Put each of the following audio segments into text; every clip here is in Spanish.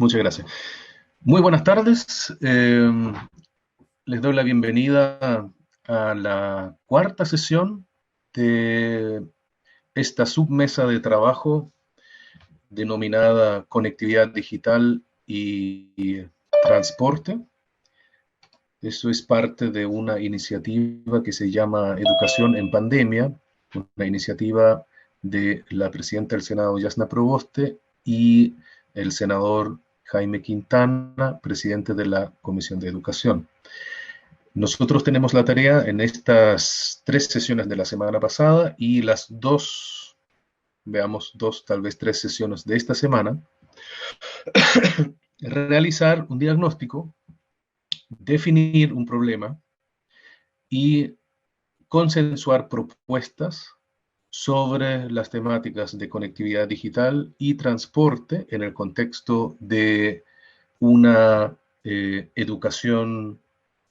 Muchas gracias. Muy buenas tardes. Les doy la bienvenida a la cuarta sesión de esta submesa de trabajo denominada Conectividad Digital y Transporte. Eso es parte de una iniciativa que se llama Educación en Pandemia, una iniciativa de la presidenta del Senado, Yasna Proboste, y el senador Jaime Quintana, presidente de la Comisión de Educación. Nosotros tenemos la tarea en estas 3 sesiones de la semana pasada y las dos, tal vez 3 sesiones de esta semana, realizar un diagnóstico, definir un problema y consensuar propuestas sobre las temáticas de conectividad digital y transporte en el contexto de una educación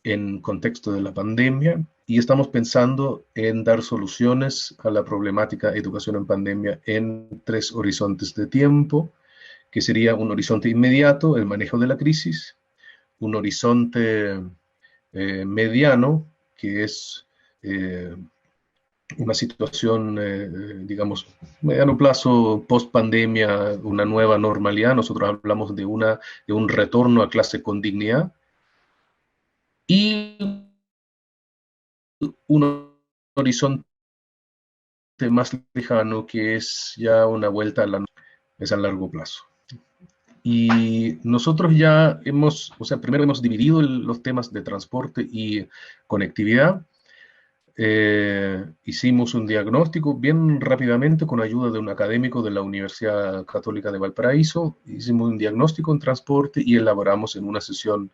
en contexto de la pandemia, y estamos pensando en dar soluciones a la problemática educación en pandemia en 3 horizontes de tiempo, que sería un horizonte inmediato, el manejo de la crisis, un horizonte mediano, que es una situación, digamos, mediano plazo, post pandemia, una nueva normalidad. Nosotros hablamos de un retorno a clase con dignidad, y un horizonte más lejano, que es ya una vuelta es a largo plazo. Y nosotros ya primero hemos dividido los temas de transporte y conectividad. Hicimos un diagnóstico bien rápidamente con ayuda de un académico de la Universidad Católica de Valparaíso. Hicimos un diagnóstico en transporte y elaboramos en una sesión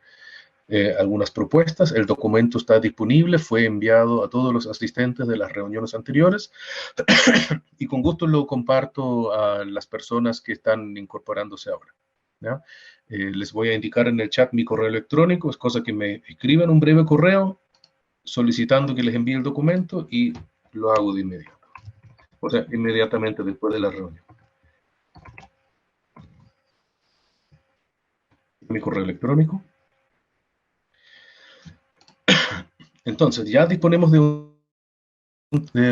algunas propuestas. El documento está disponible, fue enviado a todos los asistentes de las reuniones anteriores y con gusto lo comparto a las personas que están incorporándose ahora, ¿ya? Les voy a indicar en el chat mi correo electrónico, es cosa que me escriban un breve correo solicitando que les envíe el documento y lo hago de inmediato, o sea, inmediatamente después de la reunión. Mi correo electrónico. Entonces, ya disponemos de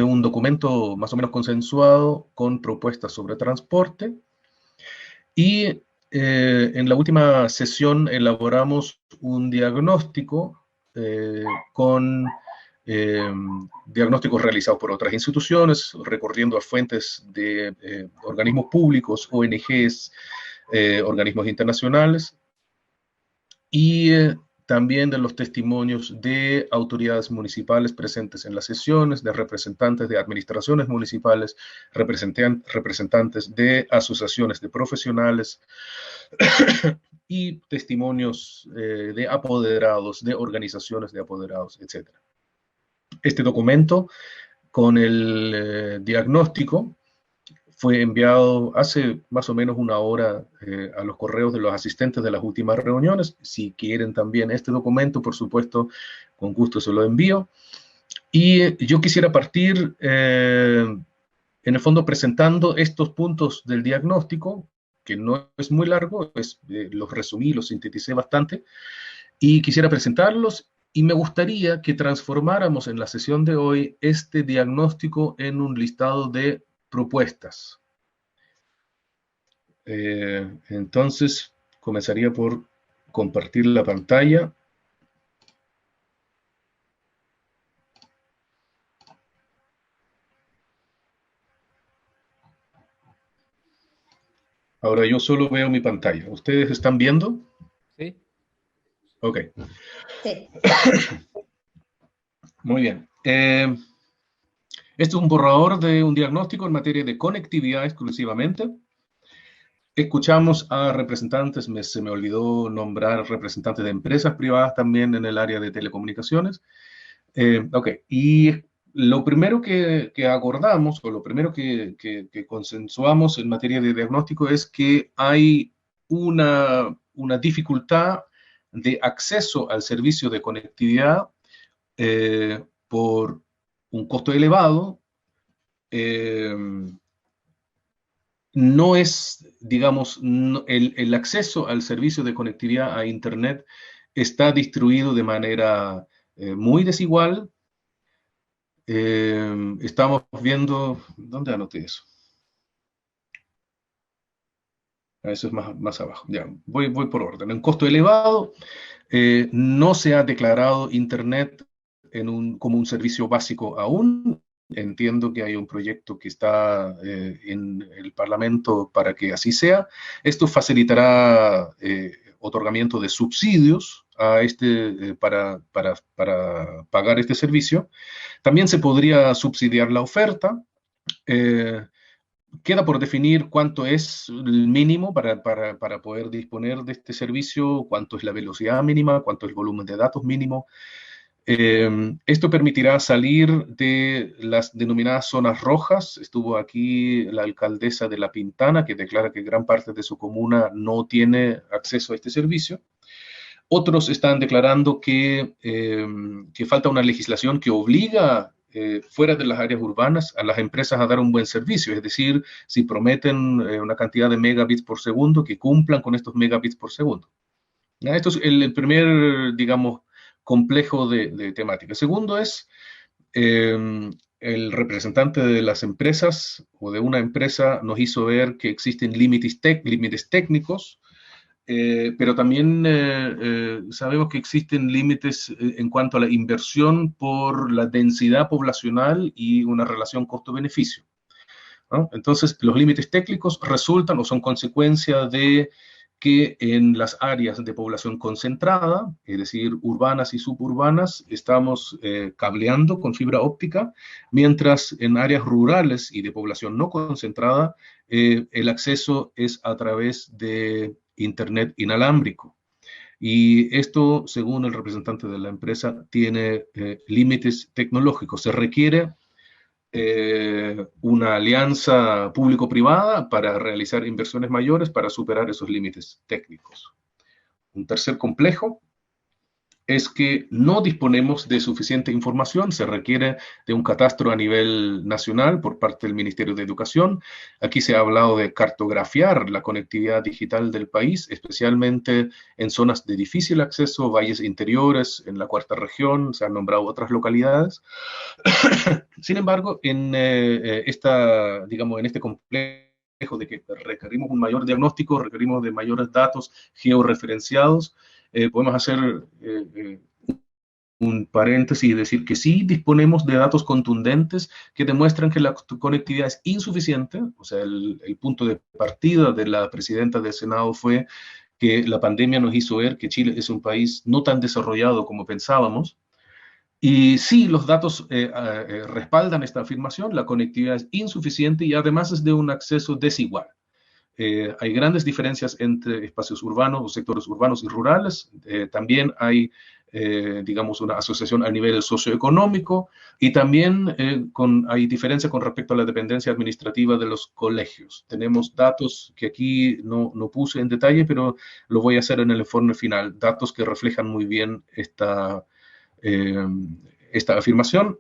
un documento más o menos consensuado con propuestas sobre transporte, y en la última sesión elaboramos un diagnóstico con diagnósticos realizados por otras instituciones, recorriendo a fuentes de organismos públicos, ONGs, organismos internacionales, y también de los testimonios de autoridades municipales presentes en las sesiones, de representantes de administraciones municipales, representantes de asociaciones de profesionales y testimonios de apoderados, de organizaciones de apoderados, etc. Este documento con el diagnóstico fue enviado hace más o menos una hora a los correos de los asistentes de las últimas reuniones. Si quieren también este documento, por supuesto, con gusto se lo envío. Y yo quisiera partir, en el fondo, presentando estos puntos del diagnóstico, que no es muy largo, los resumí, los sinteticé bastante, y quisiera presentarlos. Y me gustaría que transformáramos en la sesión de hoy este diagnóstico en un listado de propuestas. Entonces, comenzaría por compartir la pantalla. Ahora yo solo veo mi pantalla. ¿Ustedes están viendo? Sí. Ok. Sí. Muy bien. Este es un borrador de un diagnóstico en materia de conectividad exclusivamente. Escuchamos a representantes, se me olvidó nombrar representantes de empresas privadas también en el área de telecomunicaciones. Ok, y lo primero que acordamos, o lo primero que consensuamos en materia de diagnóstico, es que hay una dificultad de acceso al servicio de conectividad por un costo elevado, no es, digamos, el acceso al servicio de conectividad a Internet está distribuido de manera muy desigual. Estamos viendo, ¿dónde anoté eso? Eso es más abajo. Ya, voy por orden. En costo elevado, no se ha declarado Internet como un servicio básico aún. Entiendo que hay un proyecto que está en el Parlamento para que así sea. Esto facilitará otorgamiento de subsidios a para pagar este servicio. También se podría subsidiar la oferta. Eh, Queda por definir cuánto es el mínimo para poder disponer de este servicio, cuánto es la velocidad mínima, cuánto es el volumen de datos mínimo. Esto permitirá salir de las denominadas zonas rojas. Estuvo aquí la alcaldesa de La Pintana, que declara que gran parte de su comuna no tiene acceso a este servicio. Otros están declarando que falta una legislación que obliga fuera de las áreas urbanas a las empresas a dar un buen servicio, es decir, si prometen una cantidad de megabits por segundo, que cumplan con estos megabits por segundo. ¿Ya? Esto es el primer, digamos, complejo de temática. El segundo es el representante de las empresas o de una empresa nos hizo ver que existen límites técnicos, pero también sabemos que existen límites en cuanto a la inversión por la densidad poblacional y una relación costo-beneficio, ¿no? Entonces, los límites técnicos resultan o son consecuencia de que en las áreas de población concentrada, es decir, urbanas y suburbanas, estamos cableando con fibra óptica, mientras en áreas rurales y de población no concentrada, el acceso es a través de Internet inalámbrico. Y esto, según el representante de la empresa, tiene límites tecnológicos. Se requiere una alianza público-privada para realizar inversiones mayores para superar esos límites técnicos. Un tercer complejo es que no disponemos de suficiente información, se requiere de un catastro a nivel nacional por parte del Ministerio de Educación. Aquí se ha hablado de cartografiar la conectividad digital del país, especialmente en zonas de difícil acceso, valles interiores, en la cuarta región, se han nombrado otras localidades. Sin embargo, digamos, en este complejo de que requerimos un mayor diagnóstico, requerimos de mayores datos georreferenciados, podemos hacer un paréntesis y decir que sí disponemos de datos contundentes que demuestran que la conectividad es insuficiente. O sea, el punto de partida de la presidenta del Senado fue que la pandemia nos hizo ver que Chile es un país no tan desarrollado como pensábamos. Y sí, los datos respaldan esta afirmación, la conectividad es insuficiente y además es de un acceso desigual. Hay grandes diferencias entre espacios urbanos o sectores urbanos y rurales. También hay, digamos, una asociación a nivel socioeconómico y también hay diferencia con respecto a la dependencia administrativa de los colegios. Tenemos datos que aquí no puse en detalle, pero lo voy a hacer en el informe final, datos que reflejan muy bien eh, esta afirmación.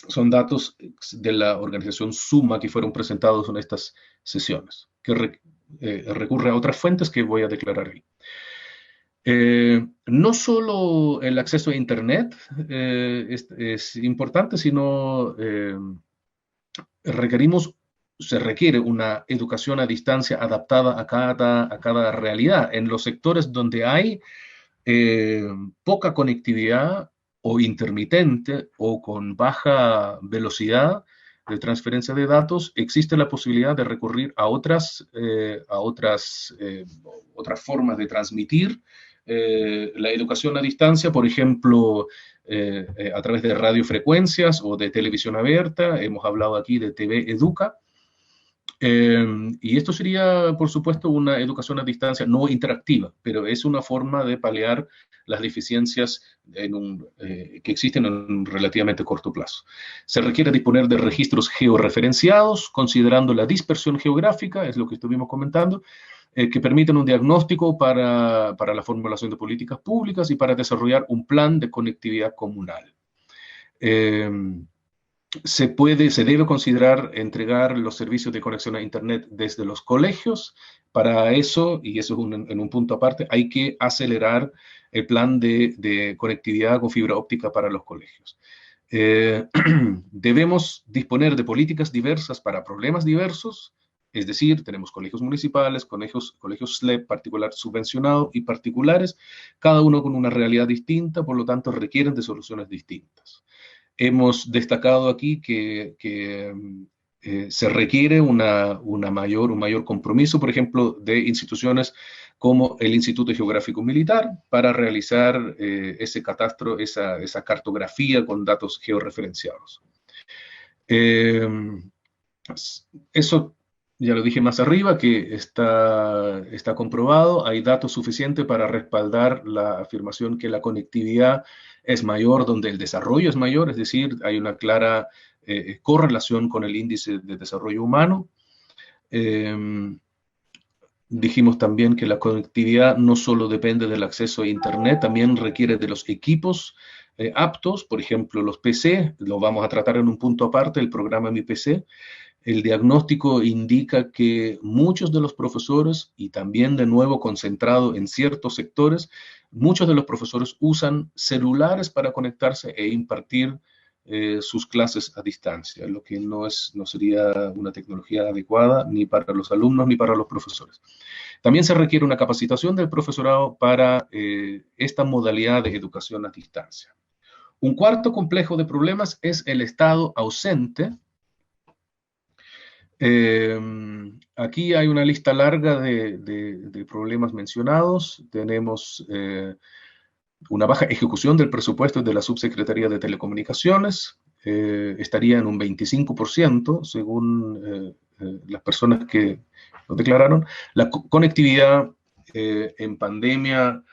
Son datos de la organización Suma que fueron presentados en estas sesiones, que recurre a otras fuentes que voy a declarar ahí. No solo el acceso a Internet es importante, sino se requiere una educación a distancia adaptada a cada realidad. En los sectores donde hay eh, poca conectividad o intermitente o con baja velocidad de transferencia de datos, existe la posibilidad de recurrir a otras formas de transmitir la educación a distancia, por ejemplo, a través de radiofrecuencias o de televisión abierta. Hemos hablado aquí de TV Educa. Y esto sería, por supuesto, una educación a distancia no interactiva, pero es una forma de paliar las deficiencias que existen en un relativamente corto plazo. Se requiere disponer de registros georreferenciados, considerando la dispersión geográfica, es lo que estuvimos comentando, que permiten un diagnóstico para la formulación de políticas públicas y para desarrollar un plan de conectividad comunal. Eh, se debe considerar entregar los servicios de conexión a Internet desde los colegios. Para eso, y eso es en un punto aparte, hay que acelerar el plan de conectividad con fibra óptica para los colegios. Debemos disponer de políticas diversas para problemas diversos, es decir, tenemos colegios municipales, colegios SLEP, particular subvencionado y particulares, cada uno con una realidad distinta, por lo tanto requieren de soluciones distintas. Hemos destacado aquí que se requiere un mayor compromiso, por ejemplo, de instituciones como el Instituto Geográfico Militar para realizar ese catastro, esa cartografía con datos georreferenciados. Eso ya lo dije más arriba, que está comprobado, hay datos suficientes para respaldar la afirmación que la conectividad es mayor donde el desarrollo es mayor, es decir, hay una clara correlación con el índice de desarrollo humano. Dijimos también que la conectividad no solo depende del acceso a Internet, también requiere de los equipos aptos, por ejemplo, los PC, lo vamos a tratar en un punto aparte, el programa Mi PC. El diagnóstico indica que muchos de los profesores, y también de nuevo concentrado en ciertos sectores, muchos de los profesores usan celulares para conectarse e impartir sus clases a distancia, lo que no sería una tecnología adecuada ni para los alumnos ni para los profesores. También se requiere una capacitación del profesorado para esta modalidad de educación a distancia. Un cuarto complejo de problemas es el estado ausente. Aquí hay una lista larga de problemas mencionados. Tenemos una baja ejecución del presupuesto de la Subsecretaría de Telecomunicaciones. Estaría en un 25%, según las personas que lo declararon. La conectividad en pandemia,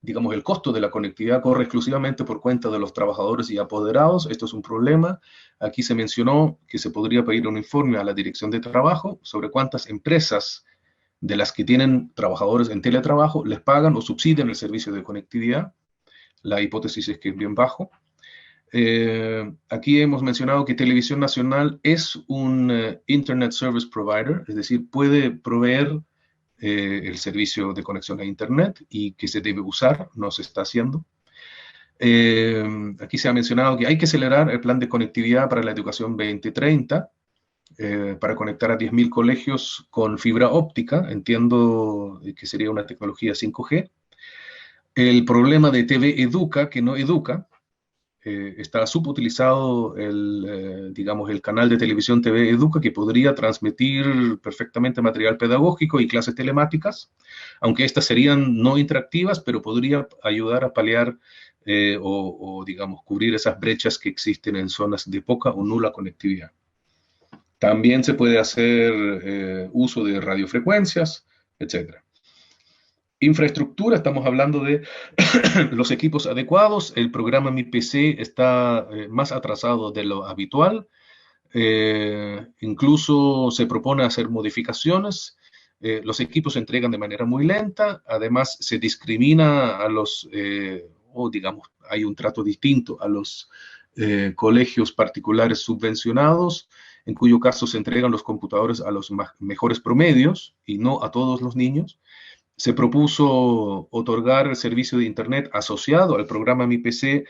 digamos, el costo de la conectividad corre exclusivamente por cuenta de los trabajadores y apoderados. Esto es un problema. Aquí se mencionó que se podría pedir un informe a la Dirección de Trabajo sobre cuántas empresas de las que tienen trabajadores en teletrabajo les pagan o subsidian el servicio de conectividad. La hipótesis es que es bien bajo. Aquí hemos mencionado que Televisión Nacional es un Internet Service Provider, es decir, puede proveer el servicio de conexión a Internet y que se debe usar, no se está haciendo. Aquí se ha mencionado que hay que acelerar el plan de conectividad para la educación 2030 para conectar a 10.000 colegios con fibra óptica. Entiendo que sería una tecnología 5G. El problema de TV Educa, que no educa, está subutilizado digamos, el canal de televisión TV Educa, que podría transmitir perfectamente material pedagógico y clases telemáticas, aunque estas serían no interactivas, pero podría ayudar a paliar digamos, cubrir esas brechas que existen en zonas de poca o nula conectividad. También se puede hacer uso de radiofrecuencias, etcétera. Infraestructura, estamos hablando de los equipos adecuados. El programa Mi PC está más atrasado de lo habitual. Incluso se propone hacer modificaciones. Los equipos se entregan de manera muy lenta. Además, se discrimina a o digamos, hay un trato distinto a los colegios particulares subvencionados, en cuyo caso se entregan los computadores a los mejores promedios y no a todos los niños. Se propuso otorgar el servicio de Internet asociado al programa Mi PC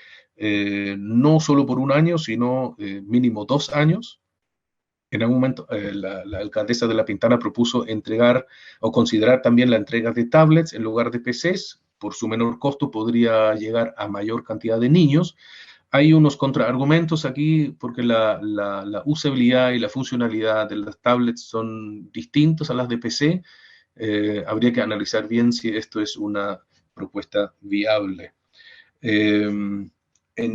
no solo por un año, sino mínimo 2 años. En algún momento, la alcaldesa de La Pintana propuso entregar o considerar también la entrega de tablets en lugar de PCs. Por su menor costo podría llegar a mayor cantidad de niños. Hay unos contraargumentos aquí porque la usabilidad y la funcionalidad de las tablets son distintas a las de PC. Habría que analizar bien si esto es una propuesta viable. En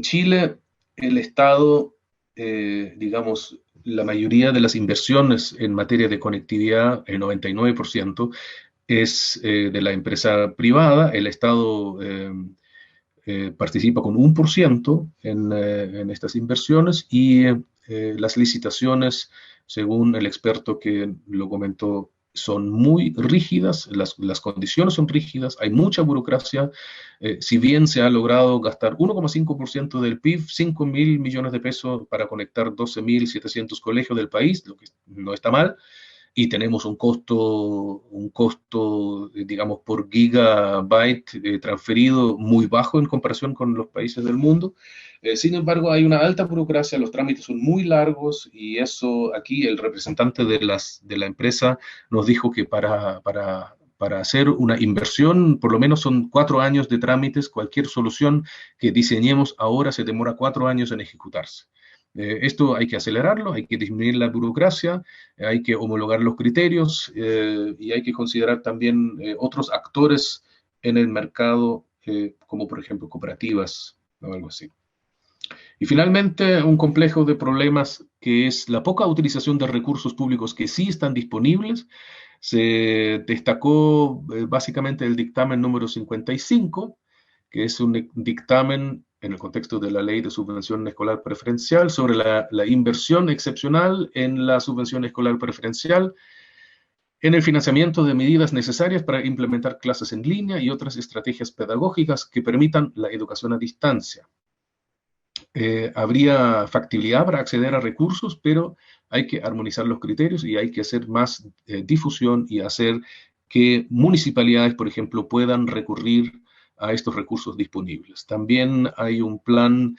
Chile, el Estado, digamos, la mayoría de las inversiones en materia de conectividad, el 99%, es de la empresa privada. El Estado participa con 1% en estas inversiones y las licitaciones, según el experto que lo comentó son muy rígidas, las condiciones son rígidas, hay mucha burocracia. Si bien se ha logrado gastar 1,5% del PIB, 5.000 millones de pesos para conectar 12.700 colegios del país, lo que no está mal, y tenemos un costo, digamos, por gigabyte transferido muy bajo en comparación con los países del mundo. Sin embargo, hay una alta burocracia, los trámites son muy largos y eso aquí el representante de la empresa nos dijo que para hacer una inversión, por lo menos son 4 años de trámites, cualquier solución que diseñemos ahora se demora 4 años en ejecutarse. Esto hay que acelerarlo, hay que disminuir la burocracia, hay que homologar los criterios y hay que considerar también otros actores en el mercado, como por ejemplo cooperativas o algo así. Y finalmente, un complejo de problemas que es la poca utilización de recursos públicos que sí están disponibles. Se destacó básicamente el dictamen número 55, que es un dictamen en el contexto de la Ley de Subvención Escolar Preferencial sobre la inversión excepcional en la subvención escolar preferencial, en el financiamiento de medidas necesarias para implementar clases en línea y otras estrategias pedagógicas que permitan la educación a distancia. Habría factibilidad para acceder a recursos, pero hay que armonizar los criterios y hay que hacer más difusión y hacer que municipalidades, por ejemplo, puedan recurrir a estos recursos disponibles. También hay un plan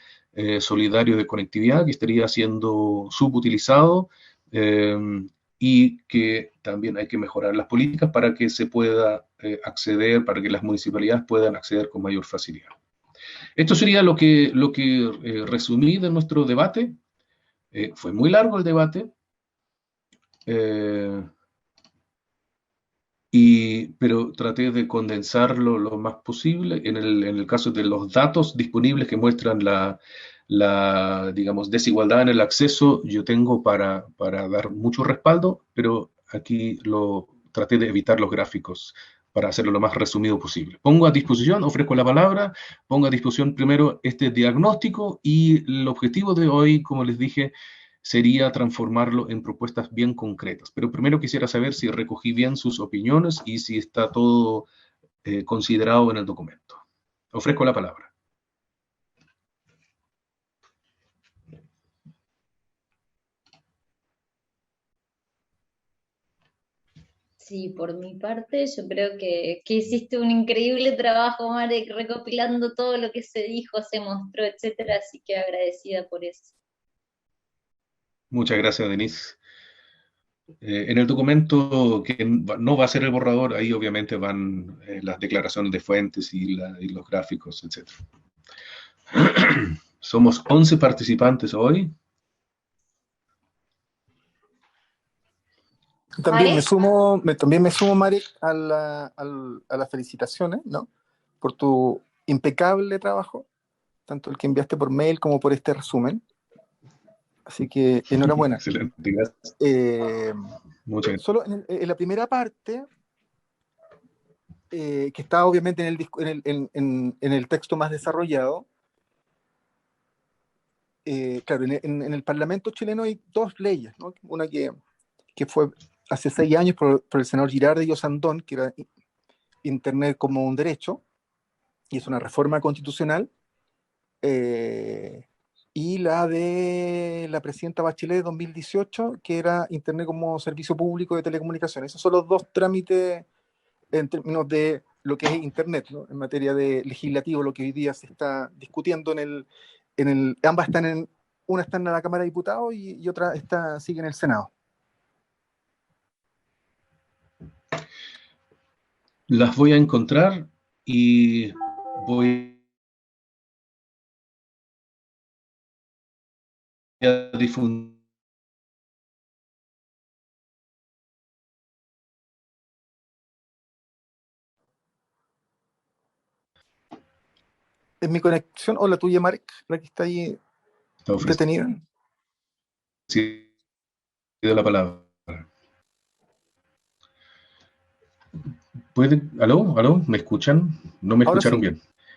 solidario de conectividad que estaría siendo subutilizado eh, y que también hay que mejorar las políticas para que se pueda acceder, para que las municipalidades puedan acceder con mayor facilidad. Esto sería lo que resumí de nuestro debate. Fue muy largo el debate, eh, pero traté de condensarlo lo más posible. En el caso de los datos disponibles que muestran digamos, desigualdad en el acceso, yo tengo para dar mucho respaldo, pero aquí traté de evitar los gráficos para hacerlo lo más resumido posible. Pongo a disposición, ofrezco la palabra, pongo a disposición primero este diagnóstico y el objetivo de hoy, como les dije, sería transformarlo en propuestas bien concretas. Pero primero quisiera saber si recogí bien sus opiniones y si está todo considerado en el documento. Ofrezco la palabra. Sí, por mi parte, yo creo que hiciste un increíble trabajo, Marek, recopilando todo lo que se dijo, se mostró, etcétera, así que agradecida por eso. Muchas gracias, Denise. En el documento que no va a ser el borrador, ahí obviamente van las declaraciones de fuentes y los gráficos, etc. Somos 11 participantes hoy. ¿Marek? También me sumo, Marek, a las felicitaciones, ¿no? Por tu impecable trabajo, tanto el que enviaste por mail como por este resumen. Así que enhorabuena. Excelente, gracias. Muchas gracias. Solo en la primera parte, que está obviamente en el texto más desarrollado, claro, en el Parlamento chileno hay dos leyes, ¿no? Una que fue hace 6 años por el senador Girardi y Osandón, que era Internet como un derecho, y es una reforma constitucional, y la de la presidenta Bachelet de 2018, que era Internet como servicio público de telecomunicaciones. Esos son los dos trámites en términos de lo que es Internet, ¿no? En materia de legislativo, lo que hoy día se está discutiendo ambas una está en la Cámara de Diputados y otra sigue en el Senado. Las voy a encontrar y voy a difundir. ¿Es mi conexión o la tuya, Marek, la que está ahí detenida? Sí, la palabra. ¿Aló? ¿Me escuchan? No me Ahora escucharon sí.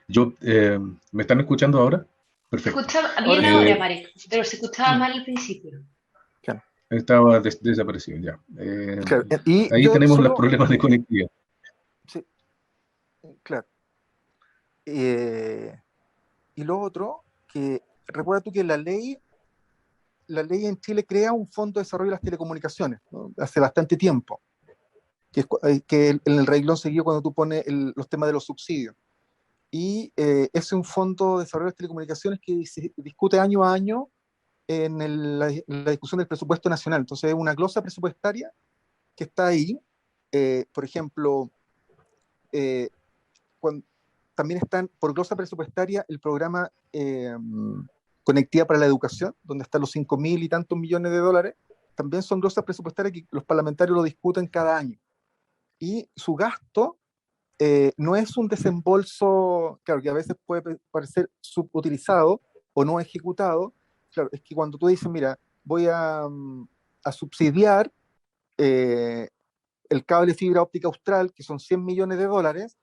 bien. ¿Me están escuchando ahora? Se Perfecto. escucha bien ahora, Marek, pero se escuchaba mal al principio. Claro. Estaba desaparecido ya. Claro, y Ahí yo tenemos los solo, problemas de conectividad. sí, claro. Eh, y lo otro, que recuerda tú que la ley en Chile crea un fondo de desarrollo de las telecomunicaciones, ¿no? Hace bastante tiempo, que en el reglón seguido cuando tú pones los temas de los subsidios. Y es un fondo de desarrollo de las telecomunicaciones que se discute año a año en la discusión del presupuesto nacional. Entonces es una glosa presupuestaria que está ahí. Por ejemplo, eh, cuando, también están por glosa presupuestaria el programa Conectividad para la Educación, donde están los 5.000 y tantos millones de dólares. También son glosas presupuestarias que los parlamentarios lo discuten cada año. Y su gasto no es un desembolso, claro, que a veces puede parecer subutilizado o no ejecutado. Claro, es que cuando tú dices, mira, voy a subsidiar eh, el cable fibra óptica austral, que son 100 millones de dólares,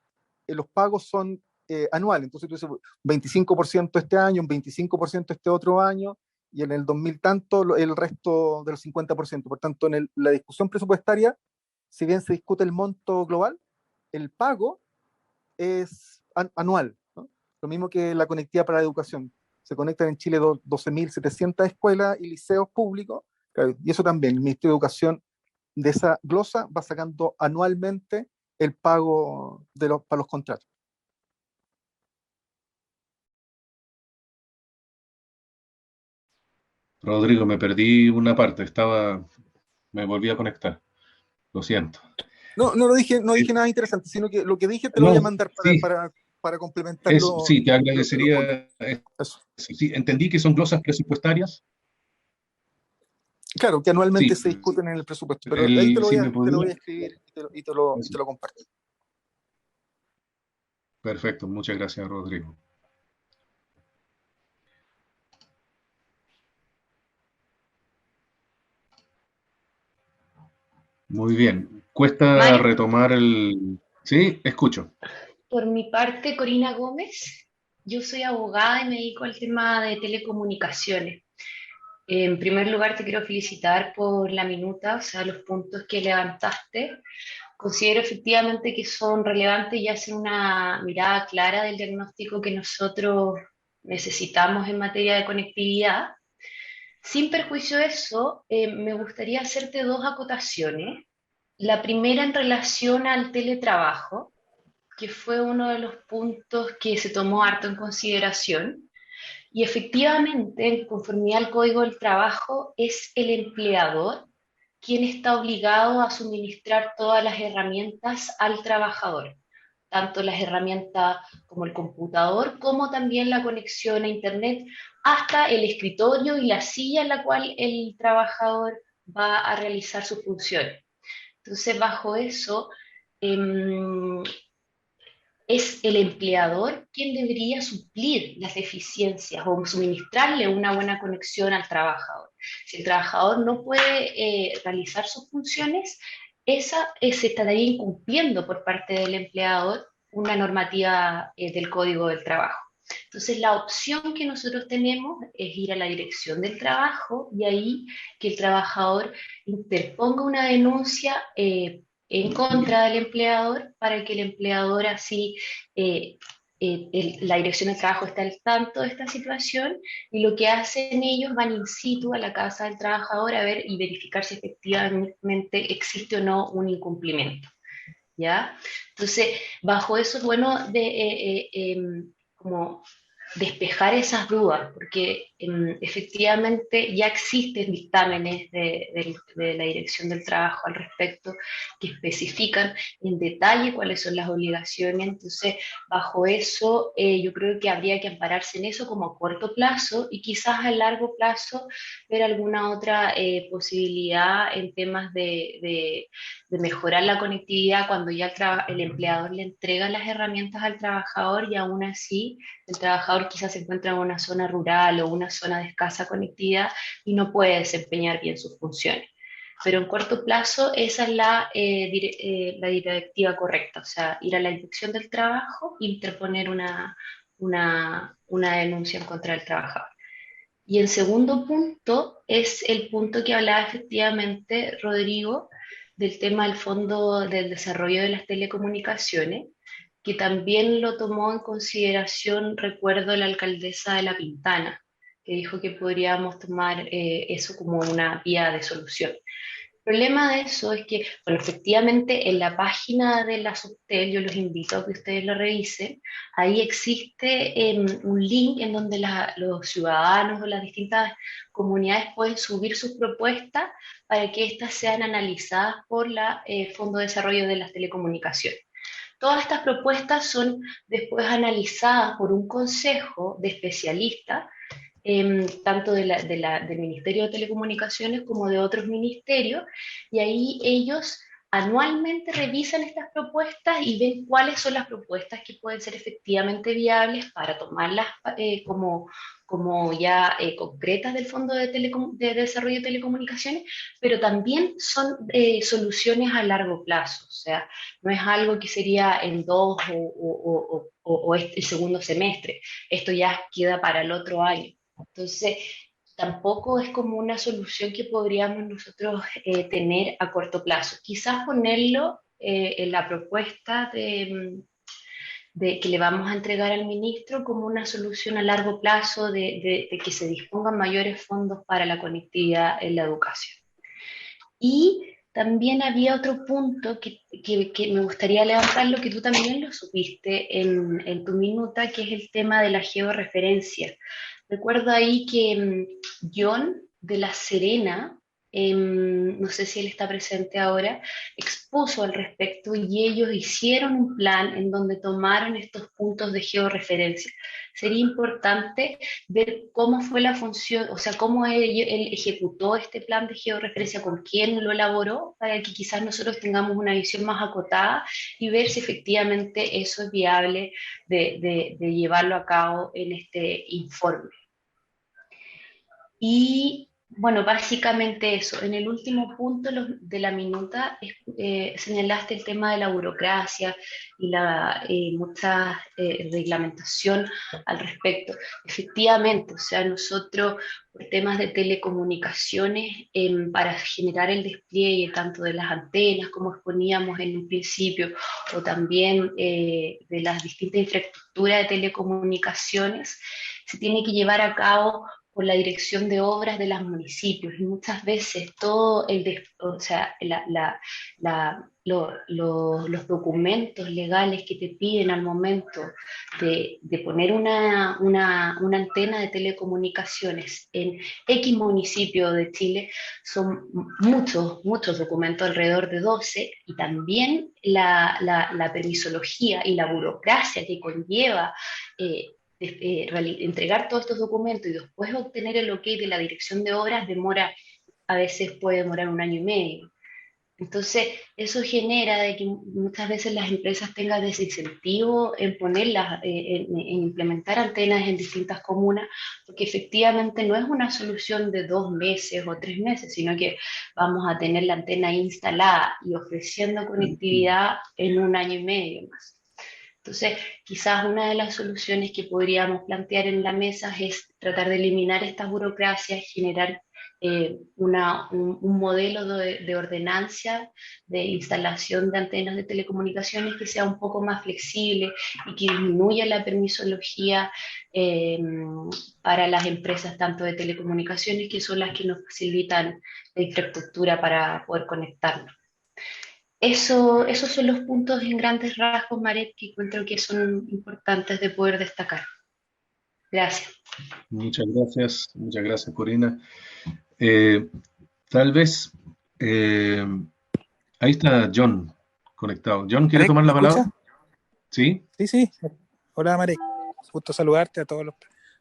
los pagos son anuales. Entonces tú dices 25% este año, un 25% este otro año, y en el 2000 tanto el resto de los 50%. Por tanto, en la discusión presupuestaria, si bien se discute el monto global, el pago es anual, ¿no? Lo mismo que la conectividad para la educación. Se conectan en Chile 12.700 escuelas y liceos públicos, claro, y eso también, el Ministerio de Educación de esa glosa va sacando anualmente el pago para los contratos. Rodrigo, me perdí una parte, me volví a conectar. Lo siento. No, no dije nada interesante, sino que lo que dije te lo voy a No, mandar para, sí, para, para complementar sí, te los puntos. agradecería. Eso. Sí, entendí que son glosas presupuestarias. Claro, que anualmente Sí, se discuten en el presupuesto, pero ahí te lo si voy me a, te lo voy podía. a escribir y te lo Eso. comparto. Perfecto, muchas gracias, Rodrigo. Muy bien. Cuesta Mario, retomar el... Sí, escucho. por mi parte, Corina Gómez, yo soy abogada y me dedico al tema de telecomunicaciones. En primer lugar, te quiero felicitar por la minuta, o sea, los puntos que levantaste. Considero efectivamente que son relevantes y hacen una mirada clara del diagnóstico que nosotros necesitamos en materia de conectividad. Sin perjuicio de eso, me gustaría hacerte dos acotaciones. La primera en relación al teletrabajo, que fue uno de los puntos que se tomó harto en consideración. Y efectivamente, en conformidad al Código del Trabajo, es el empleador quien está obligado a suministrar todas las herramientas al trabajador, tanto las herramientas como el computador, como también la conexión a Internet, hasta el escritorio y la silla en la cual el trabajador va a realizar sus funciones. Entonces, bajo eso, es el empleador quien debería suplir las deficiencias o suministrarle una buena conexión al trabajador. Si el trabajador no puede realizar sus funciones, esa se estaría incumpliendo por parte del empleador una normativa del Código del Trabajo. Entonces, la opción que nosotros tenemos es ir a la dirección del trabajo y ahí que el trabajador interponga una denuncia en contra del empleador para que el empleador así, la dirección del trabajo está al tanto de esta situación y lo que hacen ellos van in situ a la casa del trabajador a ver y verificar si efectivamente existe o no un incumplimiento. ¿Ya? Entonces, bajo eso es bueno como despejar esas dudas, porque efectivamente ya existen dictámenes de la Dirección del Trabajo al respecto que especifican en detalle cuáles son las obligaciones. Entonces, bajo eso, yo creo que habría que ampararse en eso como a corto plazo y quizás a largo plazo ver alguna otra posibilidad en temas de mejorar la conectividad cuando ya el empleador le entrega las herramientas al trabajador y aún así el trabajador quizás se encuentra en una zona rural o una zona de escasa conectividad y no puede desempeñar bien sus funciones. Pero en corto plazo esa es la directiva correcta, o sea, ir a la inspección del trabajo e interponer una denuncia en contra del trabajador. Y el segundo punto es el punto que hablaba efectivamente Rodrigo del tema del Fondo del Desarrollo de las Telecomunicaciones, que también lo tomó en consideración, recuerdo, la alcaldesa de La Pintana, que dijo que podríamos tomar eso como una vía de solución. El problema de eso es que, bueno, efectivamente en la página de la Subtel, yo los invito a que ustedes lo revisen, ahí existe un link en donde los ciudadanos o las distintas comunidades pueden subir sus propuestas para que éstas sean analizadas por la Fondo de Desarrollo de las Telecomunicaciones. Todas estas propuestas son después analizadas por un consejo de especialistas tanto del Ministerio de Telecomunicaciones como de otros ministerios, y ahí ellos anualmente revisan estas propuestas y ven cuáles son las propuestas que pueden ser efectivamente viables para tomarlas como ya concretas del Fondo de Desarrollo de Telecomunicaciones, pero también son soluciones a largo plazo, o sea, no es algo que sería en 2 o el segundo semestre, esto ya queda para el otro año. Entonces, tampoco es como una solución que podríamos nosotros tener a corto plazo. Quizás ponerlo en la propuesta de que le vamos a entregar al ministro como una solución a largo plazo de que se dispongan mayores fondos para la conectividad en la educación. Y también había otro punto que me gustaría levantarlo, que tú también lo supiste en tu minuta, que es el tema de la georreferencia. Recuerdo ahí que John de La Serena, no sé si él está presente ahora, expuso al respecto y ellos hicieron un plan en donde tomaron estos puntos de georreferencia. Sería importante ver cómo fue la función, o sea, cómo él ejecutó este plan de georreferencia, con quién lo elaboró, para que quizás nosotros tengamos una visión más acotada y ver si efectivamente eso es viable de llevarlo a cabo en este informe. Y bueno, básicamente eso. En el último punto de la minuta señalaste el tema de la burocracia y la mucha reglamentación al respecto. Efectivamente, o sea, nosotros por temas de telecomunicaciones, para generar el despliegue tanto de las antenas como exponíamos en un principio, o también de las distintas infraestructuras de telecomunicaciones, se tiene que llevar a cabo por la dirección de obras de los municipios, y muchas veces todo o sea, los documentos legales que te piden al momento de poner una antena de telecomunicaciones en X municipio de Chile son muchos documentos, alrededor de 12, y también la permisología y la burocracia que conlleva entregar todos estos documentos y después obtener el ok de la dirección de obras a veces puede demorar 1 año y medio. Entonces, eso genera de que muchas veces las empresas tengan desincentivo en ponerlas, en implementar antenas en distintas comunas, porque efectivamente no es una solución de 2 meses o 3 meses, sino que vamos a tener la antena instalada y ofreciendo conectividad en 1 año y medio más. Entonces, quizás una de las soluciones que podríamos plantear en la mesa es tratar de eliminar estas burocracias, generar un modelo de ordenancia, de instalación de antenas de telecomunicaciones que sea un poco más flexible y que disminuya la permisología para las empresas tanto de telecomunicaciones, que son las que nos facilitan la infraestructura para poder conectarnos. Esos son los puntos en grandes rasgos, Maret, que encuentro que son importantes de poder destacar. Gracias. Muchas gracias, Corina. Tal vez, ahí está John conectado. John, ¿quiere tomar la palabra? ¿Sí? Sí. Hola, Marek. Gusto saludarte a todos los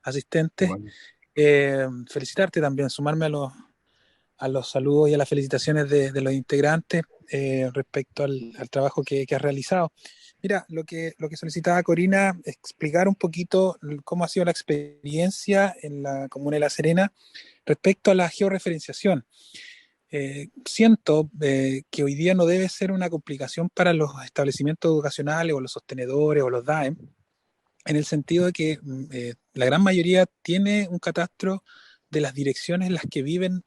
asistentes. Bueno. Felicitarte también, sumarme a los saludos y a las felicitaciones de los integrantes respecto al trabajo que has realizado. Mira, lo que solicitaba Corina, explicar un poquito cómo ha sido la experiencia en la comuna de La Serena respecto a la georreferenciación. Siento que hoy día no debe ser una complicación para los establecimientos educacionales o los sostenedores o los DAEM, en el sentido de que la gran mayoría tiene un catastro de las direcciones en las que viven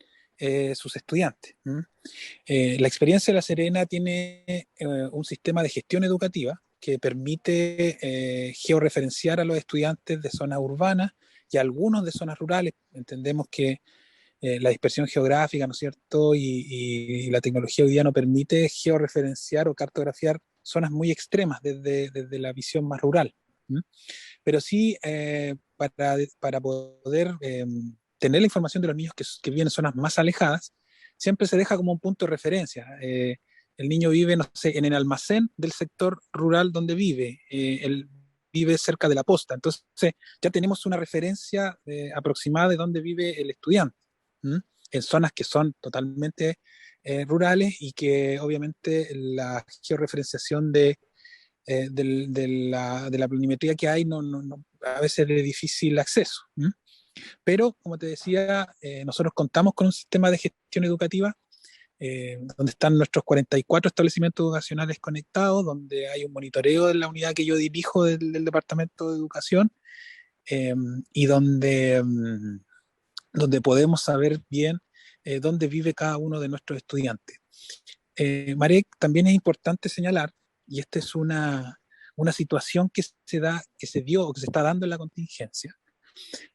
sus estudiantes. La experiencia de La Serena tiene un sistema de gestión educativa que permite georreferenciar a los estudiantes de zonas urbanas y a algunos de zonas rurales. Entendemos que la dispersión geográfica, ¿no es cierto?, y la tecnología hoy día no permite georreferenciar o cartografiar zonas muy extremas desde la visión más rural. Pero sí, para poder tener la información de los niños que viven en zonas más alejadas, siempre se deja como un punto de referencia. El niño vive, no sé, en el almacén del sector rural donde vive, él vive cerca de la posta, entonces ya tenemos una referencia aproximada de dónde vive el estudiante, en zonas que son totalmente rurales y que obviamente la georreferenciación de la planimetría que hay a veces es de difícil acceso. Pero, como te decía, nosotros contamos con un sistema de gestión educativa donde están nuestros 44 establecimientos educacionales conectados, donde hay un monitoreo de la unidad que yo dirijo del Departamento de Educación y donde podemos saber bien dónde vive cada uno de nuestros estudiantes. Marek, también es importante señalar, y esta es una situación que se dio o que se está dando en la contingencia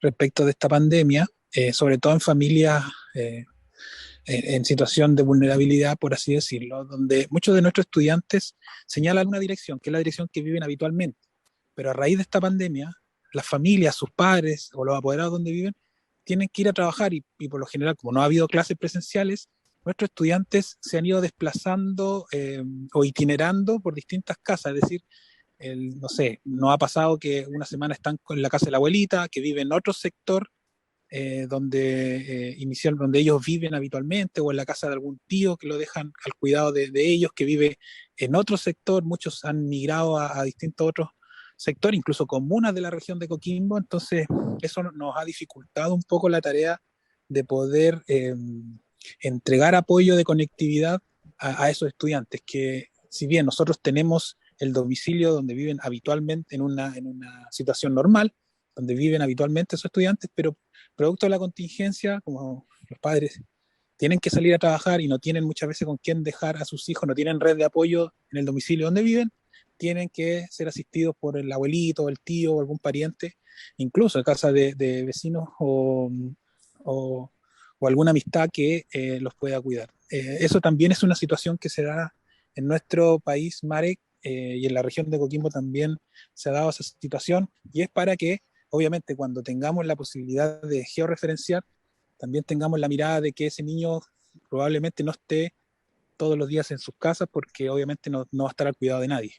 respecto de esta pandemia, sobre todo en familias en situación de vulnerabilidad, por así decirlo, donde muchos de nuestros estudiantes señalan una dirección, que es la dirección que viven habitualmente, pero a raíz de esta pandemia, las familias, sus padres o los apoderados donde viven, tienen que ir a trabajar y por lo general, como no ha habido clases presenciales, nuestros estudiantes se han ido desplazando o itinerando por distintas casas, es decir, no sé, nos ha pasado que una semana están en la casa de la abuelita, que vive en otro sector donde ellos viven habitualmente, o en la casa de algún tío que lo dejan al cuidado de ellos, que vive en otro sector. Muchos han migrado a distintos otros sectores, incluso comunas de la región de Coquimbo. Entonces eso nos ha dificultado un poco la tarea de poder entregar apoyo de conectividad a esos estudiantes, que si bien nosotros tenemos el domicilio donde viven habitualmente en una situación normal, donde viven habitualmente esos estudiantes, pero producto de la contingencia, como los padres tienen que salir a trabajar y no tienen muchas veces con quién dejar a sus hijos, no tienen red de apoyo en el domicilio donde viven, tienen que ser asistidos por el abuelito, el tío o algún pariente, incluso en casa de vecinos o alguna amistad que los pueda cuidar. Eso también es una situación que se da en nuestro país, Marek, y en la región de Coquimbo también se ha dado esa situación, y es para que obviamente cuando tengamos la posibilidad de georreferenciar, también tengamos la mirada de que ese niño probablemente no esté todos los días en sus casas, porque obviamente no va a estar al cuidado de nadie.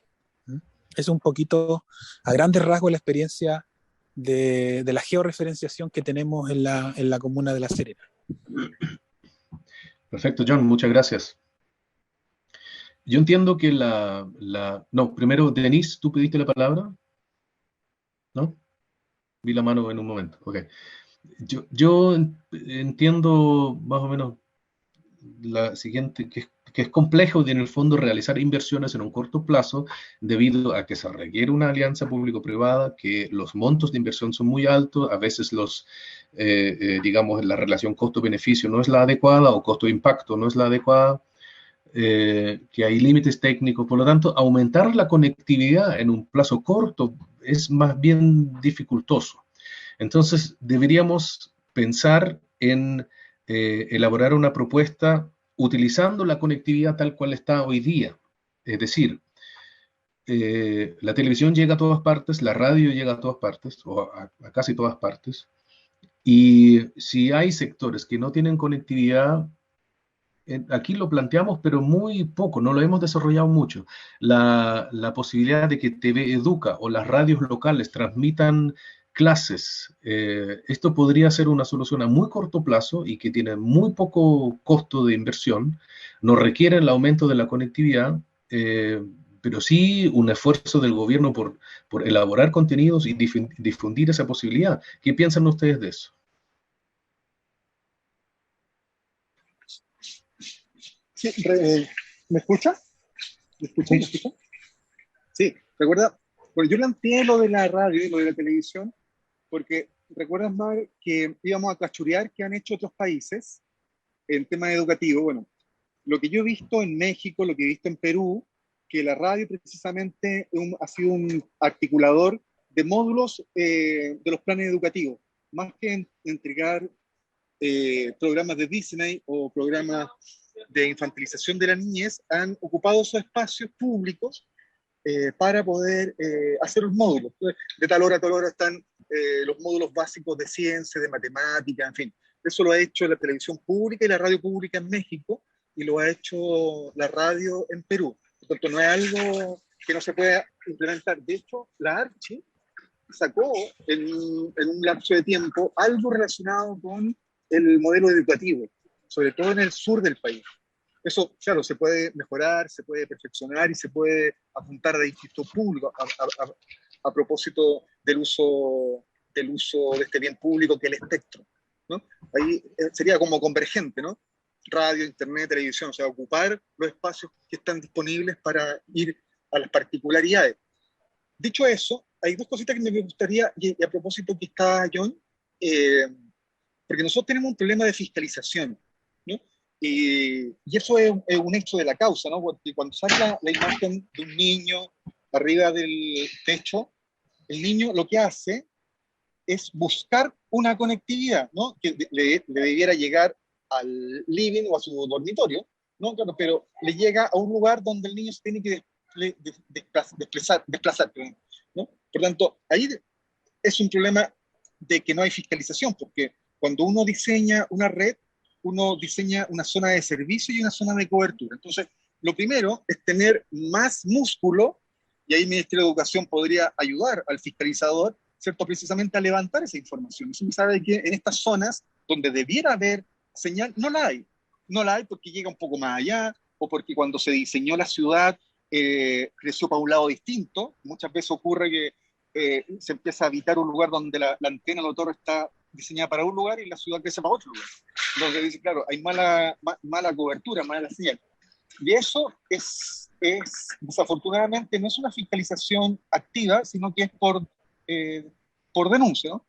Es un poquito, a grandes rasgos, la experiencia de la georreferenciación que tenemos en la comuna de La Serena. Perfecto, John, muchas gracias. Yo entiendo que no, primero, Denise, ¿tú pediste la palabra? ¿No? Vi la mano en un momento. Ok. Yo entiendo más o menos la siguiente, que es complejo en el fondo realizar inversiones en un corto plazo debido a que se requiere una alianza público-privada, que los montos de inversión son muy altos, a veces digamos, la relación costo-beneficio no es la adecuada o costo-impacto no es la adecuada, que hay límites técnicos, por lo tanto, aumentar la conectividad en un plazo corto es más bien dificultoso. Entonces, deberíamos pensar en elaborar una propuesta utilizando la conectividad tal cual está hoy día. Es decir, la televisión llega a todas partes, la radio llega a todas partes, o a casi todas partes, y si hay sectores que no tienen conectividad, aquí lo planteamos, pero muy poco, no lo hemos desarrollado mucho. La posibilidad de que TV Educa o las radios locales transmitan clases, esto podría ser una solución a muy corto plazo y que tiene muy poco costo de inversión, no requiere el aumento de la conectividad, pero sí un esfuerzo del gobierno por elaborar contenidos y difundir esa posibilidad. ¿Qué piensan ustedes de eso? Sí, ¿me escucha? ¿Me escucha? ¿Me escucha? Sí, recuerda, bueno, yo planteé lo de la radio y lo de la televisión porque ¿recuerdas, Mar, que íbamos a cachurear qué han hecho otros países en tema educativo? Bueno, lo que yo he visto en México, lo que he visto en Perú, que la radio precisamente ha sido un articulador de módulos de los planes educativos, más que entregar programas de Disney o programas de infantilización de la niñez, han ocupado esos espacios públicos para poder hacer los módulos. Entonces, de tal hora a tal hora están los módulos básicos de ciencia, de matemática, en fin. Eso lo ha hecho la televisión pública y la radio pública en México, y lo ha hecho la radio en Perú. Por tanto, no es algo que no se pueda implementar. De hecho, la Archi sacó en un lapso de tiempo algo relacionado con el modelo educativo, sobre todo en el sur del país. Eso, claro, se puede mejorar, se puede perfeccionar y se puede apuntar a distintos públicos a propósito del uso de este bien público que es el espectro, ¿no? Ahí sería como convergente, ¿no? Radio, internet, televisión, o sea, ocupar los espacios que están disponibles para ir a las particularidades. Dicho eso, hay dos cositas que me gustaría, y a propósito que está John, porque nosotros tenemos un problema de fiscalización, ¿no? Y eso es un hecho de la causa, ¿no? Porque cuando sale la imagen de un niño arriba del techo, el niño lo que hace es buscar una conectividad, ¿no? Que le debiera llegar al living o a su dormitorio, ¿no? Claro, pero le llega a un lugar donde el niño se tiene que desplazar, ¿no? Por tanto, ahí es un problema de que no hay fiscalización, porque cuando uno diseña una red, uno diseña una zona de servicio y una zona de cobertura. Entonces, lo primero es tener más músculo, y ahí el Ministerio de Educación podría ayudar al fiscalizador, ¿cierto? Precisamente a levantar esa información. Y se sabe que en estas zonas donde debiera haber señal, no la hay. No la hay porque llega un poco más allá, o porque cuando se diseñó la ciudad creció para un lado distinto. Muchas veces ocurre que se empieza a habitar un lugar donde la antena o la torre está diseñada para un lugar y la ciudad crece para otro lugar. Entonces dice, claro, hay mala cobertura, mala señal. Y eso desafortunadamente no es una fiscalización activa, sino que es por denuncia, ¿no?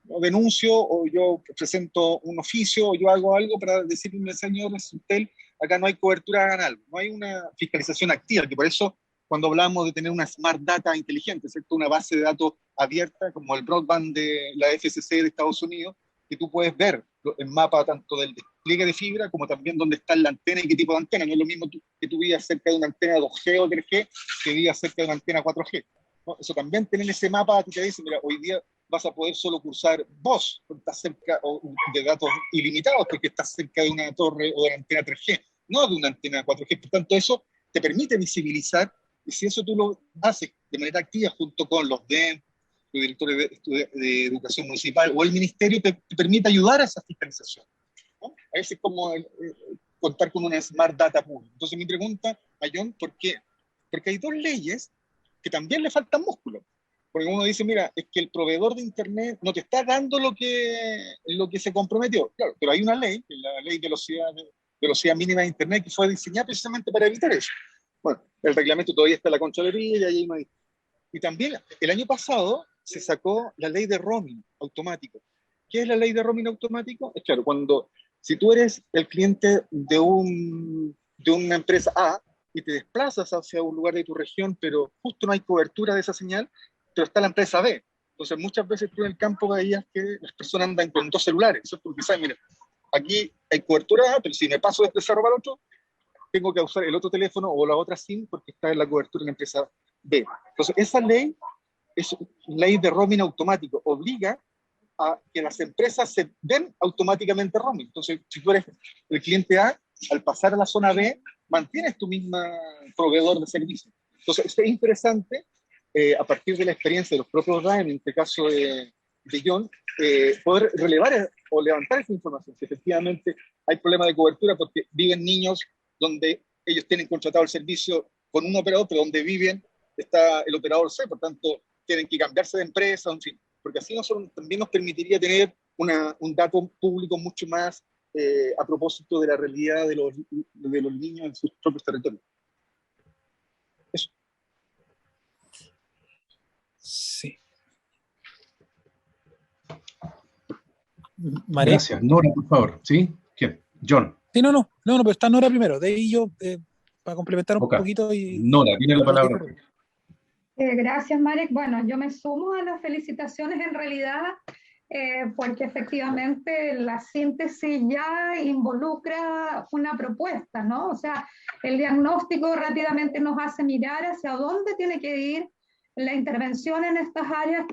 Yo denuncio, o yo presento un oficio, o yo hago algo para decirle, señor Suntel, acá no hay cobertura, hagan algo. No hay una fiscalización activa, que por eso cuando hablamos de tener una smart data inteligente, ¿cierto? Una base de datos abierta, como el broadband de la FCC de Estados Unidos, que tú puedes ver el mapa tanto del despliegue de fibra como también dónde está la antena y qué tipo de antena. No es lo mismo que tú vivas cerca de una antena 2G o 3G que vivas cerca de una antena 4G. ¿No? Eso también tener ese mapa que te dice, mira, hoy día vas a poder solo cursar voz, porque estás cerca de datos ilimitados, porque estás cerca de una torre o de una antena 3G, no de una antena 4G. Por tanto, eso te permite visibilizar, y si eso tú lo haces de manera activa junto con los DEN, los directores de educación municipal o el ministerio, te permite ayudar a esa fiscalización, ¿no? A veces es como contar con una smart data pública. Entonces mi pregunta a John, ¿por qué? Porque hay dos leyes que también le faltan músculo. Porque uno dice, mira, es que el proveedor de Internet no te está dando lo que se comprometió. Claro, pero hay una ley, que es la ley de velocidad mínima de Internet, que fue diseñada precisamente para evitar eso. Bueno, el reglamento todavía está en la Contraloría y ahí no hay. Y también el año pasado se sacó la ley de roaming automático. ¿Qué es la ley de roaming automático? Es claro, si tú eres el cliente de una empresa A y te desplazas hacia un lugar de tu región, pero justo no hay cobertura de esa señal, pero está la empresa B. Entonces muchas veces tú en el campo veías que las personas andan con dos celulares. Eso es porque saben, mira, aquí hay cobertura A, pero si me paso de este cerro para el otro, tengo que usar el otro teléfono o la otra SIM porque está en la cobertura en la empresa B. Entonces esa ley es ley de roaming automático, obliga a que las empresas se den automáticamente roaming. Entonces, si tú eres el cliente A, al pasar a la zona B, mantienes tu misma proveedor de servicio. Entonces, es interesante, a partir de la experiencia de los propios RAE, en este caso de John, poder relevar o levantar esa información. Si efectivamente hay problema de cobertura porque viven niños donde ellos tienen contratado el servicio con un operador, pero donde viven está el operador C, por tanto, tienen que cambiarse de empresa, en fin, porque así nosotros también nos permitiría tener un dato público mucho más a propósito de la realidad de los niños en sus propios territorios. Eso. Sí. Marek. Gracias. Nora, por favor. ¿Sí? ¿Quién? John. Sí, no, pero está Nora primero. De ahí yo, para complementar un Okay. poquito. Y Nora, tiene la palabra. Gracias, Marek. Bueno, yo me sumo a las felicitaciones en realidad, porque efectivamente la síntesis ya involucra una propuesta, ¿no? O sea, el diagnóstico rápidamente nos hace mirar hacia dónde tiene que ir la intervención en estas áreas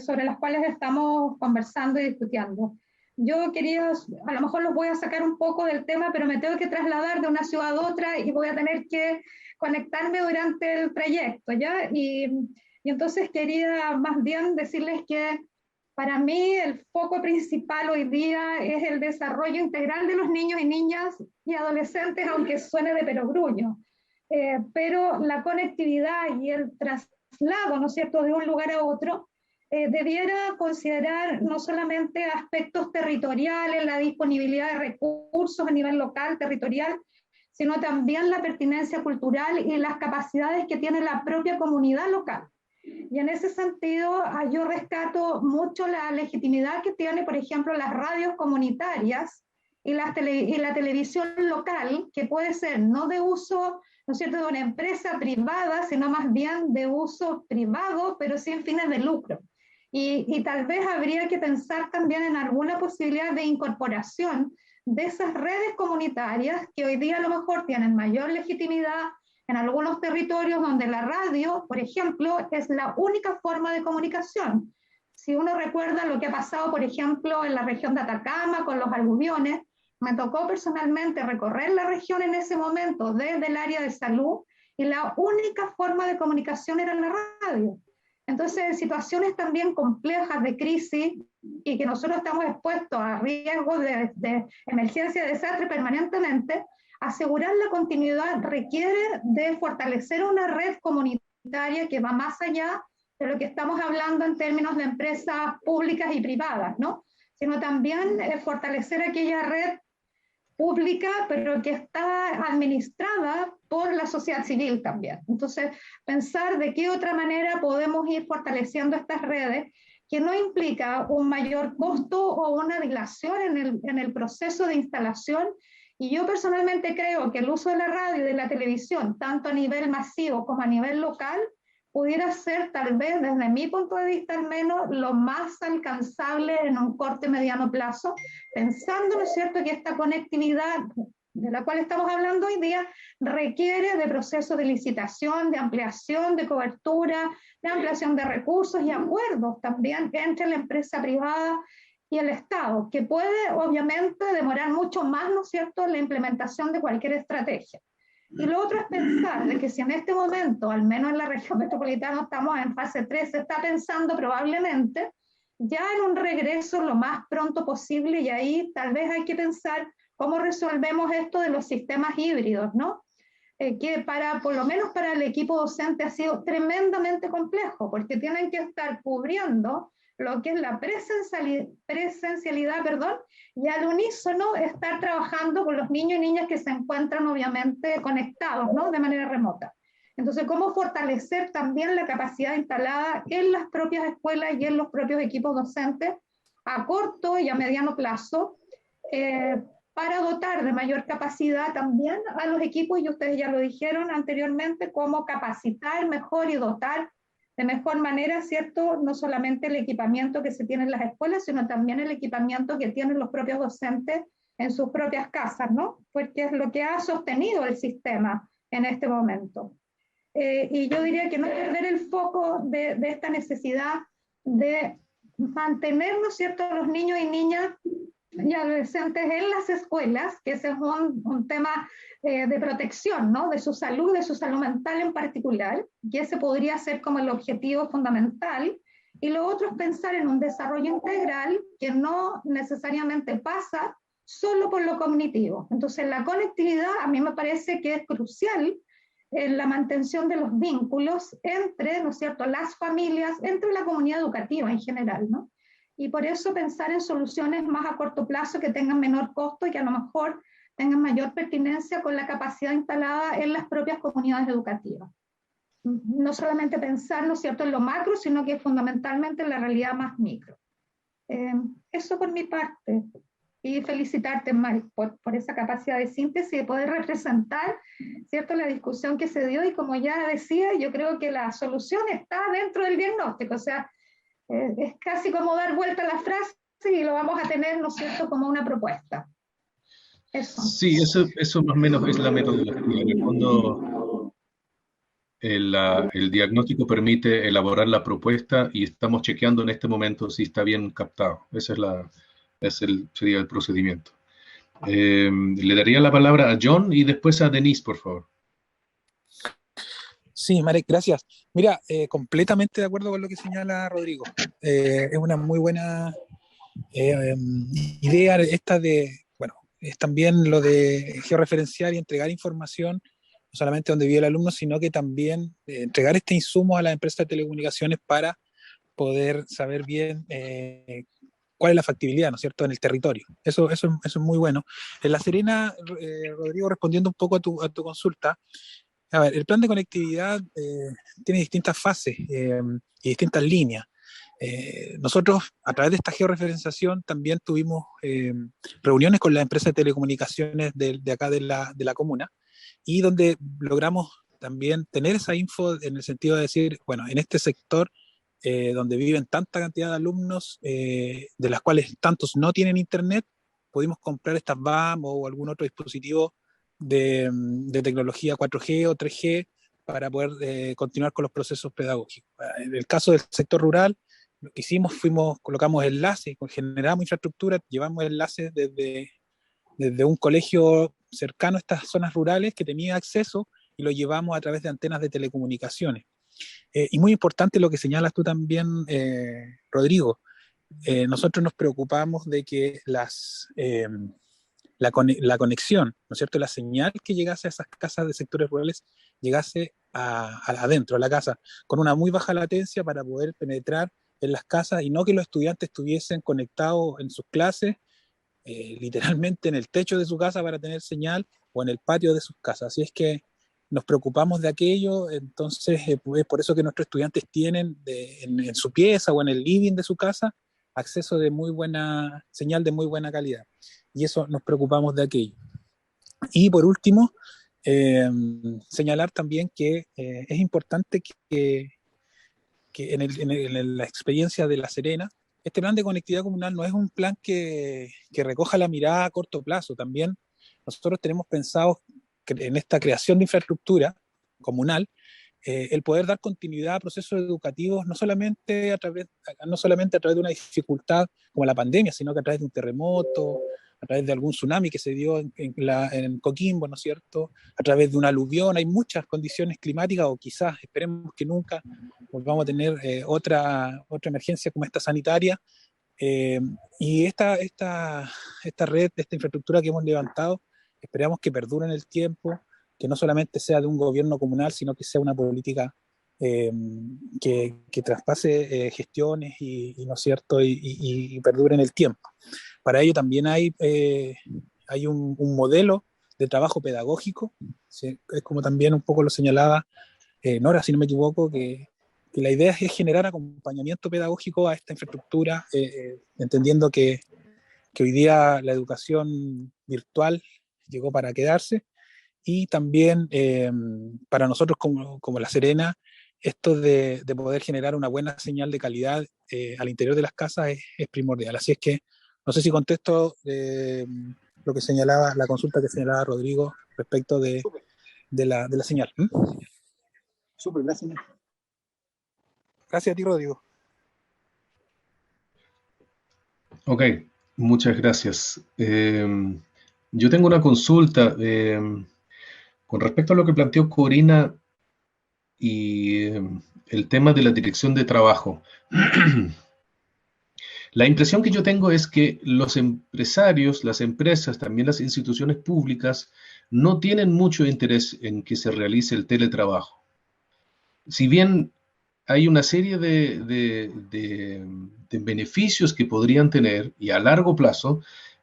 sobre las cuales estamos conversando y discutiendo. Yo quería, a lo mejor los voy a sacar un poco del tema, pero me tengo que trasladar de una ciudad a otra y voy a tener que conectarme durante el trayecto, ¿ya? Y entonces quería más bien decirles que para mí el foco principal hoy día es el desarrollo integral de los niños y niñas y adolescentes, aunque suene de perogrullo. Pero la conectividad y el traslado, ¿no es cierto?, de un lugar a otro, debiera considerar no solamente aspectos territoriales, la disponibilidad de recursos a nivel local, territorial, sino también la pertinencia cultural y las capacidades que tiene la propia comunidad local. Y en ese sentido, yo rescato mucho la legitimidad que tiene, por ejemplo, las radios comunitarias y la televisión local, que puede ser no de uso, ¿no es cierto?, de una empresa privada, sino más bien de uso privado, pero sin fines de lucro. Y tal vez habría que pensar también en alguna posibilidad de incorporación de esas redes comunitarias que hoy día a lo mejor tienen mayor legitimidad en algunos territorios donde la radio, por ejemplo, es la única forma de comunicación. Si uno recuerda lo que ha pasado, por ejemplo, en la región de Atacama con los aluviones, me tocó personalmente recorrer la región en ese momento desde el área de salud y la única forma de comunicación era la radio. Entonces, en situaciones también complejas de crisis y que nosotros estamos expuestos a riesgos de emergencia, de desastre permanentemente, asegurar la continuidad requiere de fortalecer una red comunitaria que va más allá de lo que estamos hablando en términos de empresas públicas y privadas, ¿no? Sino también fortalecer aquella red pública, pero que está administrada por la sociedad civil también. Entonces, pensar de qué otra manera podemos ir fortaleciendo estas redes, que no implica un mayor costo o una dilación en el proceso de instalación. Y yo personalmente creo que el uso de la radio y de la televisión, tanto a nivel masivo como a nivel local, pudiera ser tal vez, desde mi punto de vista al menos, lo más alcanzable en un corto y mediano plazo, pensando, ¿no es cierto?, que esta conectividad de la cual estamos hablando hoy día requiere de procesos de licitación, de ampliación de cobertura, de ampliación de recursos y acuerdos también entre la empresa privada y el Estado, que puede obviamente demorar mucho más, ¿no es cierto?, la implementación de cualquier estrategia. Y lo otro es pensar de que si en este momento, al menos en la región metropolitana, estamos en fase 3, se está pensando probablemente ya en un regreso lo más pronto posible, y ahí tal vez hay que pensar cómo resolvemos esto de los sistemas híbridos, ¿no? Que por lo menos para el equipo docente ha sido tremendamente complejo, porque tienen que estar cubriendo lo que es la presencialidad, y al unísono estar trabajando con los niños y niñas que se encuentran obviamente conectados, ¿no?, de manera remota. Entonces, ¿cómo fortalecer también la capacidad instalada en las propias escuelas y en los propios equipos docentes a corto y a mediano plazo para dotar de mayor capacidad también a los equipos? Y ustedes ya lo dijeron anteriormente, cómo capacitar mejor y dotar de mejor manera, ¿cierto?, no solamente el equipamiento que se tiene en las escuelas, sino también el equipamiento que tienen los propios docentes en sus propias casas, ¿no? Porque es lo que ha sostenido el sistema en este momento. Y yo diría que no perder el foco de esta necesidad de mantener, ¿no es cierto?, a los niños y niñas y adolescentes en las escuelas, que ese es un tema de protección, ¿no?, de su salud mental en particular, y ese podría ser como el objetivo fundamental. Y lo otro es pensar en un desarrollo integral que no necesariamente pasa solo por lo cognitivo. Entonces, la conectividad a mí me parece que es crucial en la mantención de los vínculos entre, ¿no es cierto?, las familias, entre la comunidad educativa en general, ¿no? Y por eso pensar en soluciones más a corto plazo que tengan menor costo y que a lo mejor tengan mayor pertinencia con la capacidad instalada en las propias comunidades educativas. No solamente pensar, ¿no es cierto?, en lo macro, sino que fundamentalmente en la realidad más micro. Eso por mi parte. Y felicitarte, Mari, por esa capacidad de síntesis, de poder representar, ¿cierto?, la discusión que se dio, y como ya decía, yo creo que la solución está dentro del diagnóstico, o sea, es casi como dar vuelta a la frase y lo vamos a tener, ¿no es cierto?, como una propuesta. Eso. Sí, eso más o menos es la metodología. En el fondo, el diagnóstico permite elaborar la propuesta y estamos chequeando en este momento si está bien captado. Sería el procedimiento. Le daría la palabra a John y después a Denise, por favor. Sí, Marek, gracias. Mira, completamente de acuerdo con lo que señala Rodrigo. Es una muy buena idea esta bueno, es también lo de georreferenciar y entregar información, no solamente donde vive el alumno, sino que también entregar este insumo a las empresas de telecomunicaciones para poder saber bien cuál es la factibilidad, ¿no es cierto?, en el territorio. Eso es muy bueno. En La Serena, Rodrigo, respondiendo un poco a tu consulta, a ver, el plan de conectividad tiene distintas fases y distintas líneas. Nosotros, a través de esta georreferenciación, también tuvimos reuniones con las empresas de telecomunicaciones de acá de la comuna, y donde logramos también tener esa info en el sentido de decir, bueno, en este sector donde viven tanta cantidad de alumnos, de las cuales tantos no tienen internet, pudimos comprar estas BAM o algún otro dispositivo de tecnología 4G o 3G para poder continuar con los procesos pedagógicos. En el caso del sector rural, lo que hicimos, colocamos enlaces, generamos infraestructura, llevamos enlaces desde un colegio cercano a estas zonas rurales que tenía acceso, y lo llevamos a través de antenas de telecomunicaciones. Y muy importante lo que señalas tú también, Rodrigo. Nosotros nos preocupamos de que la conexión, ¿no es cierto?, la señal que llegase a esas casas de sectores rurales llegase adentro, a la casa, con una muy baja latencia para poder penetrar en las casas, y no que los estudiantes estuviesen conectados en sus clases, literalmente en el techo de su casa para tener señal, o en el patio de sus casas. Así es que nos preocupamos de aquello. Entonces es por eso que nuestros estudiantes tienen en su pieza o en el living de su casa acceso de muy buena señal, de muy buena calidad, y eso nos preocupamos de aquello. Y por último, señalar también que es importante que en la experiencia de La Serena, este plan de conectividad comunal no es un plan que recoja la mirada a corto plazo. También nosotros tenemos pensado en esta creación de infraestructura comunal, el poder dar continuidad a procesos educativos, no solamente a través de una dificultad como la pandemia, sino que a través de un terremoto, a través de algún tsunami que se dio en Coquimbo, ¿no es cierto?, a través de una aluvión. Hay muchas condiciones climáticas, o quizás, esperemos que nunca volvamos a tener otra emergencia como esta sanitaria, y esta red, esta infraestructura que hemos levantado, esperamos que perdure en el tiempo, que no solamente sea de un gobierno comunal, sino que sea una política que traspase gestiones ¿no es cierto?, y perdure en el tiempo. Para ello también hay un modelo de trabajo pedagógico, ¿sí? Es como también un poco lo señalaba Nora, si no me equivoco, que la idea es generar acompañamiento pedagógico a esta infraestructura, entendiendo que hoy día la educación virtual llegó para quedarse, y también para nosotros como La Serena, esto de poder generar una buena señal de calidad al interior de las casas es primordial. Así es que no sé si contesto lo que señalaba, la consulta que señalaba Rodrigo respecto de la señal. Súper, gracias. Gracias a ti, Rodrigo. Ok, muchas gracias. Yo tengo una consulta con respecto a lo que planteó Corina y el tema de la dirección de trabajo. La impresión que yo tengo es que los empresarios, las empresas, también las instituciones públicas, no tienen mucho interés en que se realice el teletrabajo. Si bien hay una serie de beneficios que podrían tener, y a largo plazo,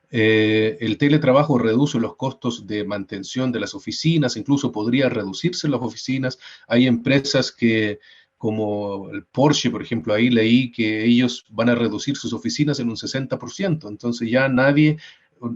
el teletrabajo reduce los costos de mantención de las oficinas, incluso podría reducirse las oficinas. Hay empresas que como el Porsche, por ejemplo, ahí leí que ellos van a reducir sus oficinas en un 60%, entonces ya nadie,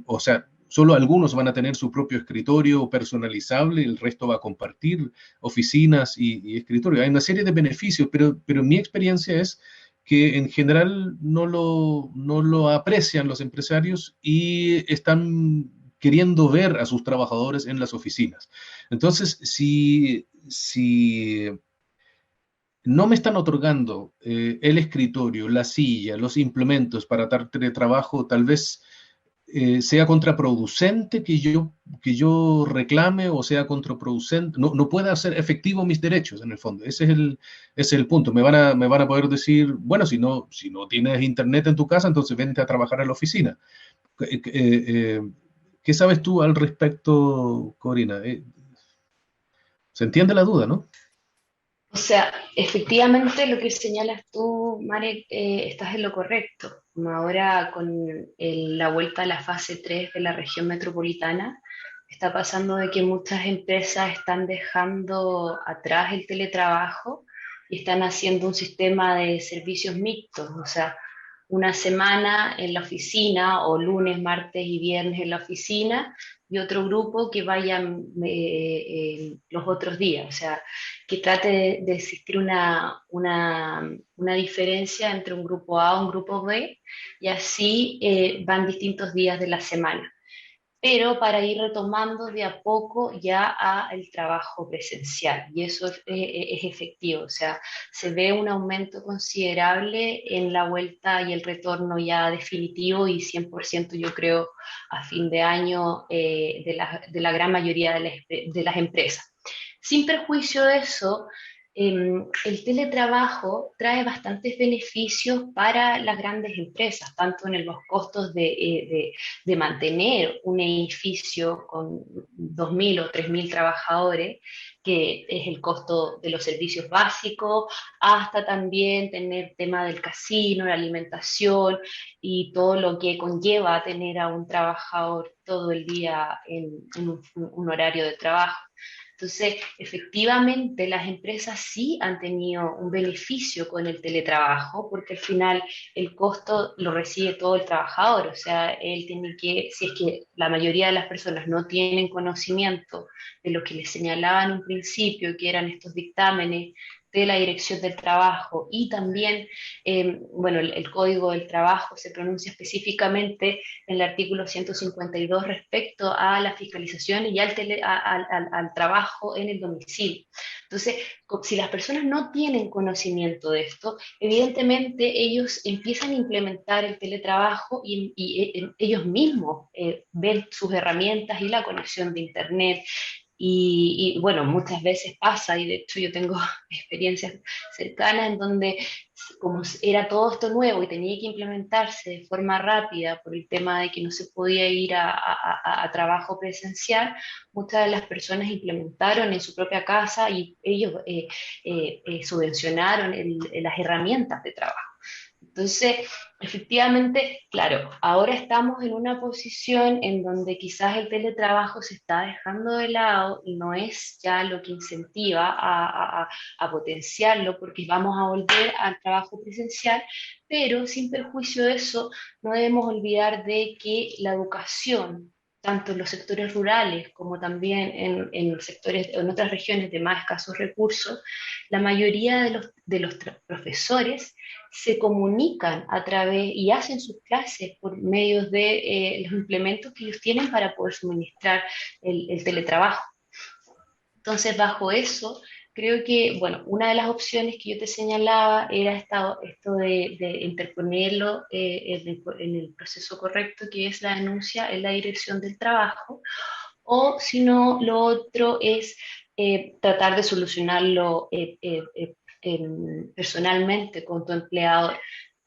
o sea, solo algunos van a tener su propio escritorio personalizable, el resto va a compartir oficinas y escritorio. Hay una serie de beneficios, pero mi experiencia es que en general no lo aprecian los empresarios y están queriendo ver a sus trabajadores en las oficinas. Entonces, si no me están otorgando el escritorio, la silla, los implementos para dar teletrabajo, tal vez sea contraproducente que yo reclame o sea contraproducente, no pueda hacer efectivo mis derechos en el fondo. Ese es el punto. Me van a poder decir, bueno, si no tienes internet en tu casa, entonces vente a trabajar a la oficina. ¿Qué sabes tú al respecto, Corina? ¿Se entiende la duda, no? O sea, efectivamente lo que señalas tú, Marek, estás en lo correcto. Ahora con la vuelta a la fase 3 de la región metropolitana, está pasando de que muchas empresas están dejando atrás el teletrabajo y están haciendo un sistema de servicios mixtos, o sea, una semana en la oficina o lunes, martes y viernes en la oficina y otro grupo que vayan los otros días, o sea, que trate de existir una diferencia entre un grupo A o un grupo B y así van distintos días de la semana, pero para ir retomando de a poco ya a el trabajo presencial, y eso es efectivo, o sea, se ve un aumento considerable en la vuelta y el retorno ya definitivo y 100% yo creo a fin de año de la gran mayoría de las empresas. Sin perjuicio de eso, el teletrabajo trae bastantes beneficios para las grandes empresas, tanto en los costos de mantener un edificio con 2.000 o 3.000 trabajadores, que es el costo de los servicios básicos, hasta también tener tema del casino, la alimentación y todo lo que conlleva tener a un trabajador todo el día en un horario de trabajo. Entonces, efectivamente, las empresas sí han tenido un beneficio con el teletrabajo, porque al final el costo lo recibe todo el trabajador, o sea, él tiene que, si es que la mayoría de las personas no tienen conocimiento de lo que les señalaba en un principio, que eran estos dictámenes de la Dirección del Trabajo y también, bueno, el Código del Trabajo se pronuncia específicamente en el artículo 152 respecto a la fiscalización y al trabajo en el domicilio. Entonces, si las personas no tienen conocimiento de esto, evidentemente ellos empiezan a implementar el teletrabajo y ellos mismos ven sus herramientas y la conexión de Internet. Bueno, muchas veces pasa, y de hecho yo tengo experiencias cercanas en donde como era todo esto nuevo y tenía que implementarse de forma rápida por el tema de que no se podía ir a trabajo presencial, muchas de las personas implementaron en su propia casa y ellos subvencionaron las herramientas de trabajo. Entonces, efectivamente, claro, ahora estamos en una posición en donde quizás el teletrabajo se está dejando de lado y no es ya lo que incentiva a potenciarlo porque vamos a volver al trabajo presencial, pero sin perjuicio de eso, no debemos olvidar de que la educación, tanto en los sectores rurales como también en sectores, en otras regiones de más escasos recursos, la mayoría de los profesores se comunican a través y hacen sus clases por medio de los implementos que ellos tienen para poder suministrar el teletrabajo. Entonces, bajo eso, creo que, bueno, una de las opciones que yo te señalaba era esto de interponerlo en el proceso correcto, que es la denuncia en la Dirección del Trabajo, o si no, lo otro es tratar de solucionarlo personalmente con tu empleador.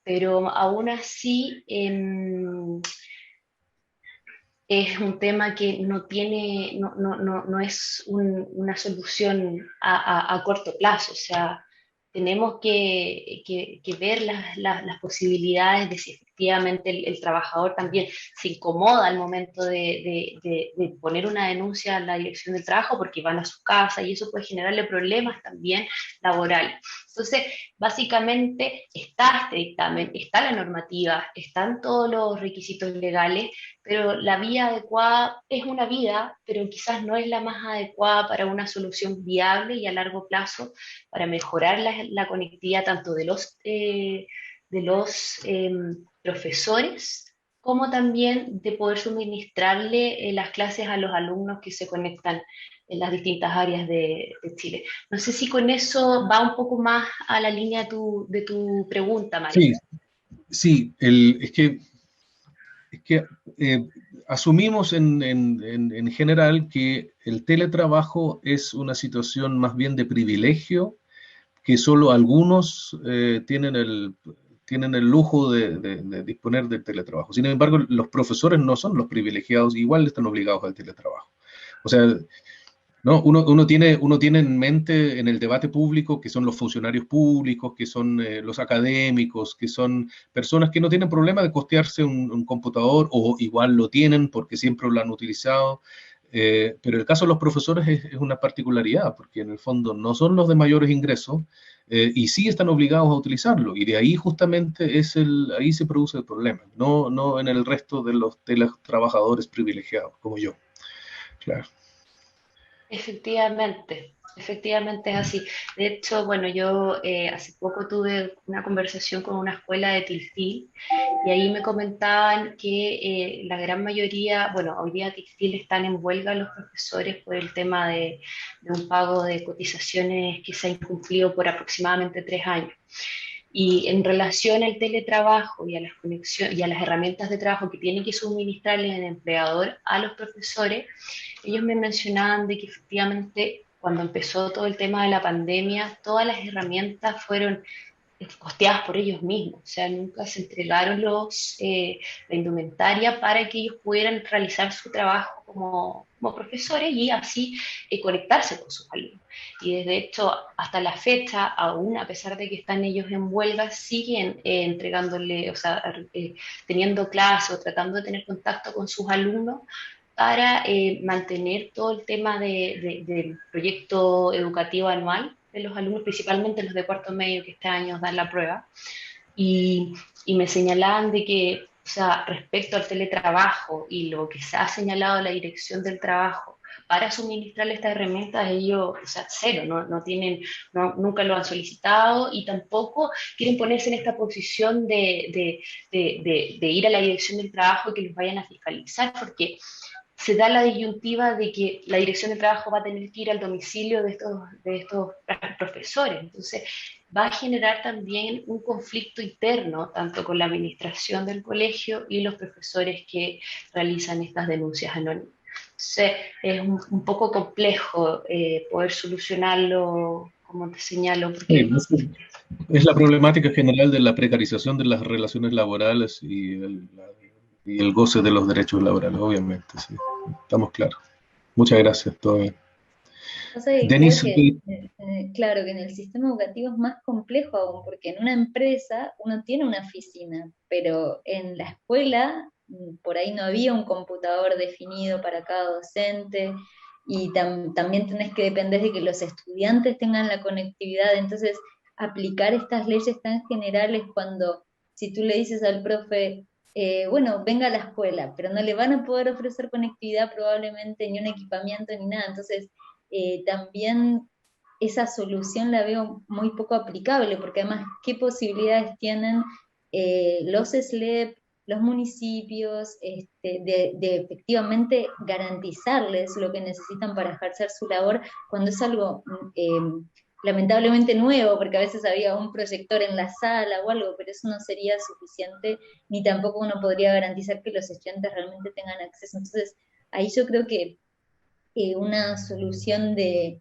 Pero aún así es un tema que no tiene, no es una solución a corto plazo. O sea, tenemos que ver las posibilidades de si efectivamente el trabajador también se incomoda al momento de poner una denuncia a la dirección del trabajo porque van a su casa y eso puede generarle problemas también laborales. Entonces, básicamente está este dictamen, está la normativa, están todos los requisitos legales, pero la vía adecuada es una vía, pero quizás no es la más adecuada para una solución viable y a largo plazo para mejorar la conectividad tanto de los profesores como también de poder suministrarle las clases a los alumnos que se conectan en las distintas áreas de Chile. No sé si con eso va un poco más a la línea de tu pregunta, María. Sí, sí, es que asumimos en general que el teletrabajo es una situación más bien de privilegio, que solo algunos tienen el lujo de disponer del teletrabajo. Sin embargo, los profesores no son los privilegiados, igual están obligados al teletrabajo. O sea, ¿no? Uno tiene en mente en el debate público que son los funcionarios públicos, que son los académicos, que son personas que no tienen problema de costearse un computador o igual lo tienen porque siempre lo han utilizado. Pero el caso de los profesores es una particularidad porque en el fondo no son los de mayores ingresos y sí están obligados a utilizarlo. Y de ahí justamente ahí se produce el problema, no en el resto de los trabajadores privilegiados como yo. Claro. Efectivamente es así. De hecho, bueno, yo hace poco tuve una conversación con una escuela de Tiltil y ahí me comentaban que la gran mayoría, bueno, hoy día Tiltil están en huelga los profesores por el tema de un pago de cotizaciones que se ha incumplido por aproximadamente 3 años. Y en relación al teletrabajo y a las conexiones y a las herramientas de trabajo que tiene que suministrarles el empleador a los profesores, ellos me mencionaban de que efectivamente cuando empezó todo el tema de la pandemia, todas las herramientas fueron costeadas por ellos mismos, o sea, nunca se entregaron la indumentaria para que ellos pudieran realizar su trabajo como profesores y así conectarse con sus alumnos. Y desde hecho, hasta la fecha, aún a pesar de que están ellos en huelga, siguen entregándole, o sea, teniendo clases o tratando de tener contacto con sus alumnos para mantener todo el tema del proyecto educativo anual de los alumnos, principalmente los de cuarto medio que este año dan la prueba, y, y me señalaban de que, o sea, respecto al teletrabajo y lo que se ha señalado la dirección del trabajo para suministrarle estas herramientas, ellos, o sea, cero, no tienen, nunca lo han solicitado y tampoco quieren ponerse en esta posición de ir a la dirección del trabajo y que los vayan a fiscalizar, porque se da la disyuntiva de que la dirección de trabajo va a tener que ir al domicilio de estos profesores. Entonces, va a generar también un conflicto interno, tanto con la administración del colegio y los profesores que realizan estas denuncias anónimas. Entonces, es un poco complejo poder solucionarlo, como te señalo, porque Es la problemática general de la precarización de las relaciones laborales y el goce de los derechos laborales, obviamente, sí. Estamos claros. Muchas gracias, todo bien. O sea, Denis, creo que, claro, que en el sistema educativo es más complejo aún, porque en una empresa uno tiene una oficina, pero en la escuela por ahí no había un computador definido para cada docente, y también tenés que depender de que los estudiantes tengan la conectividad. Entonces aplicar estas leyes tan generales cuando, si tú le dices al profe, bueno, venga a la escuela, pero no le van a poder ofrecer conectividad probablemente, ni un equipamiento, ni nada. Entonces, también esa solución la veo muy poco aplicable, porque además, ¿qué posibilidades tienen los SLEP, los municipios, de efectivamente garantizarles lo que necesitan para ejercer su labor cuando es algo lamentablemente nuevo, porque a veces había un proyector en la sala o algo, pero eso no sería suficiente, ni tampoco uno podría garantizar que los estudiantes realmente tengan acceso? Entonces, ahí yo creo que una solución de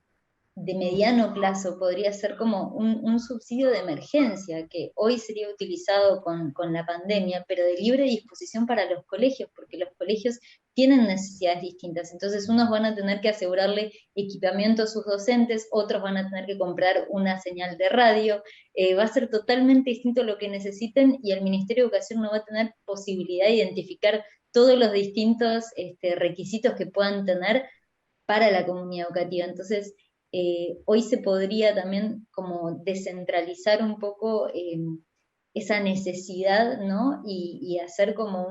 de mediano plazo podría ser como un subsidio de emergencia, que hoy sería utilizado con la pandemia, pero de libre disposición para los colegios, porque los colegios tienen necesidades distintas. Entonces, unos van a tener que asegurarle equipamiento a sus docentes, otros van a tener que comprar una señal de radio, va a ser totalmente distinto lo que necesiten, y el Ministerio de Educación no va a tener posibilidad de identificar todos los distintos requisitos que puedan tener para la comunidad educativa. Entonces, hoy se podría también como descentralizar un poco esa necesidad, ¿no? Y hacer como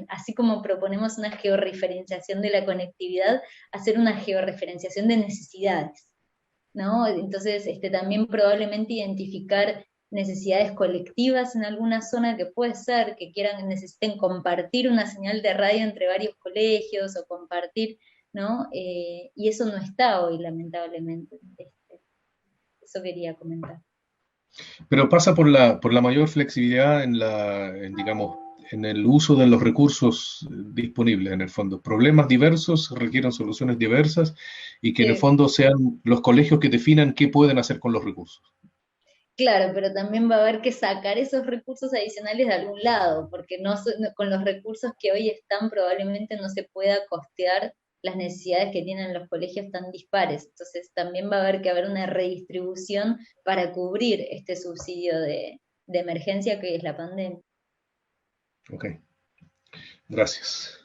así como proponemos una georreferenciación de la conectividad, hacer una georreferenciación de necesidades, ¿no? Entonces, también probablemente identificar necesidades colectivas en alguna zona, que puede ser que necesiten compartir una señal de radio entre varios colegios, o compartir, ¿no? Y eso no está hoy, lamentablemente. Eso quería comentar. Pero pasa por la mayor flexibilidad digamos, en el uso de los recursos disponibles, en el fondo. Problemas diversos requieren soluciones diversas, y que en el fondo sean los colegios que definan qué pueden hacer con los recursos. Claro, pero también va a haber que sacar esos recursos adicionales de algún lado, porque con los recursos que hoy están probablemente no se pueda costear las necesidades que tienen los colegios tan dispares. Entonces también va a haber que haber una redistribución para cubrir este subsidio de emergencia que es la pandemia. Ok, gracias.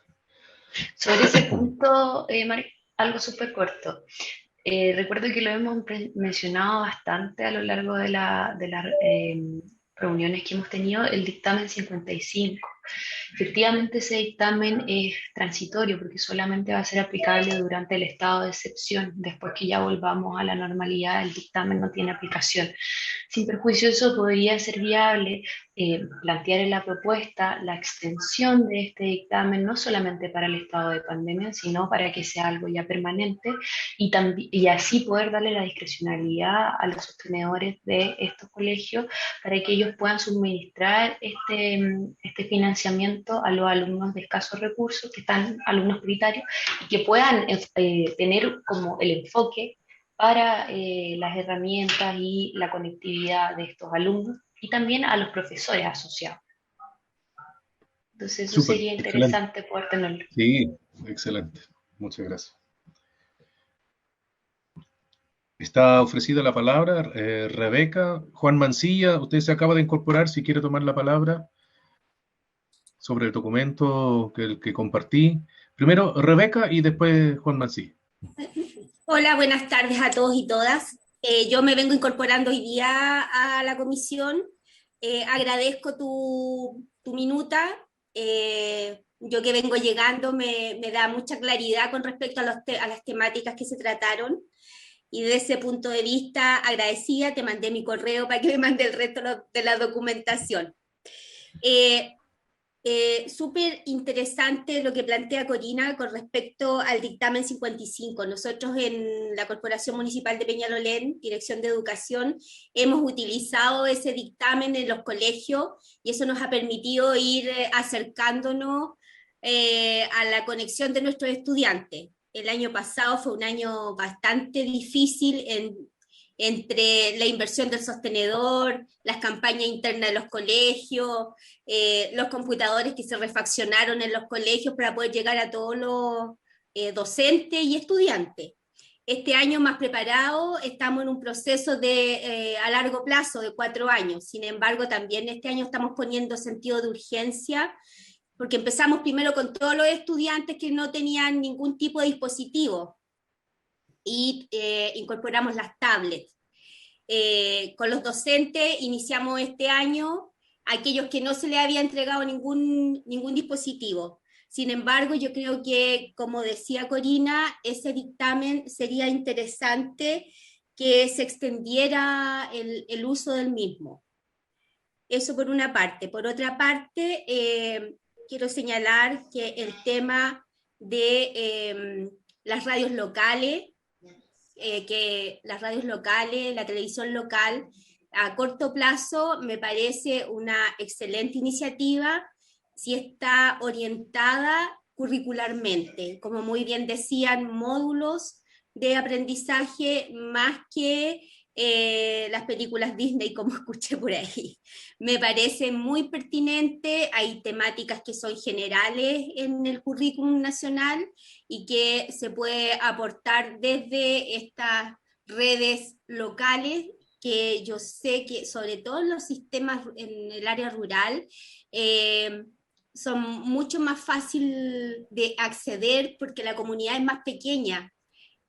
Sobre ese punto, algo súper corto. Recuerdo que lo hemos mencionado bastante a lo largo de las reuniones que hemos tenido, el dictamen 55. Efectivamente, ese dictamen es transitorio, porque solamente va a ser aplicable durante el estado de excepción. Después que ya volvamos a la normalidad, el dictamen no tiene aplicación. Sin perjuicio de eso, podría ser viable plantear en la propuesta la extensión de este dictamen, no solamente para el estado de pandemia, sino para que sea algo ya permanente, y así poder darle la discrecionalidad a los sostenedores de estos colegios para que ellos puedan suministrar este financiamiento a los alumnos de escasos recursos, que están alumnos prioritarios, y que puedan tener como el enfoque para las herramientas y la conectividad de estos alumnos, y también a los profesores asociados. Entonces eso sería interesante poder tenerlo. Sí, excelente. Muchas gracias. Está ofrecida la palabra Rebeca. Juan Mancilla, usted se acaba de incorporar, si quiere tomar la palabra sobre el documento que compartí. Primero Rebeca y después Juan Mancilla. Hola, buenas tardes a todos y todas. Yo me vengo incorporando hoy día a la comisión. Agradezco tu minuta. Yo que vengo llegando me da mucha claridad con respecto a las temáticas que se trataron. Y desde ese punto de vista, agradecida, te mandé mi correo para que me mande el resto de la documentación. Súper interesante lo que plantea Corina con respecto al dictamen 55. Nosotros en la Corporación Municipal de Peñalolén, Dirección de Educación, hemos utilizado ese dictamen en los colegios, y eso nos ha permitido ir acercándonos a la conexión de nuestros estudiantes. El año pasado fue un año bastante difícil entre la inversión del sostenedor, las campañas internas de los colegios, los computadores que se refaccionaron en los colegios para poder llegar a todos los docentes y estudiantes. Este año más preparado, estamos en un proceso a largo plazo de 4 años. Sin embargo, también este año estamos poniendo sentido de urgencia, porque empezamos primero con todos los estudiantes que no tenían ningún tipo de dispositivo, y incorporamos las tablets. Con los docentes iniciamos este año aquellos que no se les había entregado ningún dispositivo. Sin embargo, yo creo que, como decía Corina, ese dictamen sería interesante que se extendiera el uso del mismo. Eso por una parte. Por otra parte, quiero señalar que el tema de las radios locales, la televisión local, a corto plazo me parece una excelente iniciativa si está orientada curricularmente. Como muy bien decían, módulos de aprendizaje más que las películas Disney, como escuché por ahí. Me parece muy pertinente, hay temáticas que son generales en el currículum nacional y que se puede aportar desde estas redes locales, que yo sé que sobre todo en los sistemas en el área rural, son mucho más fácil de acceder porque la comunidad es más pequeña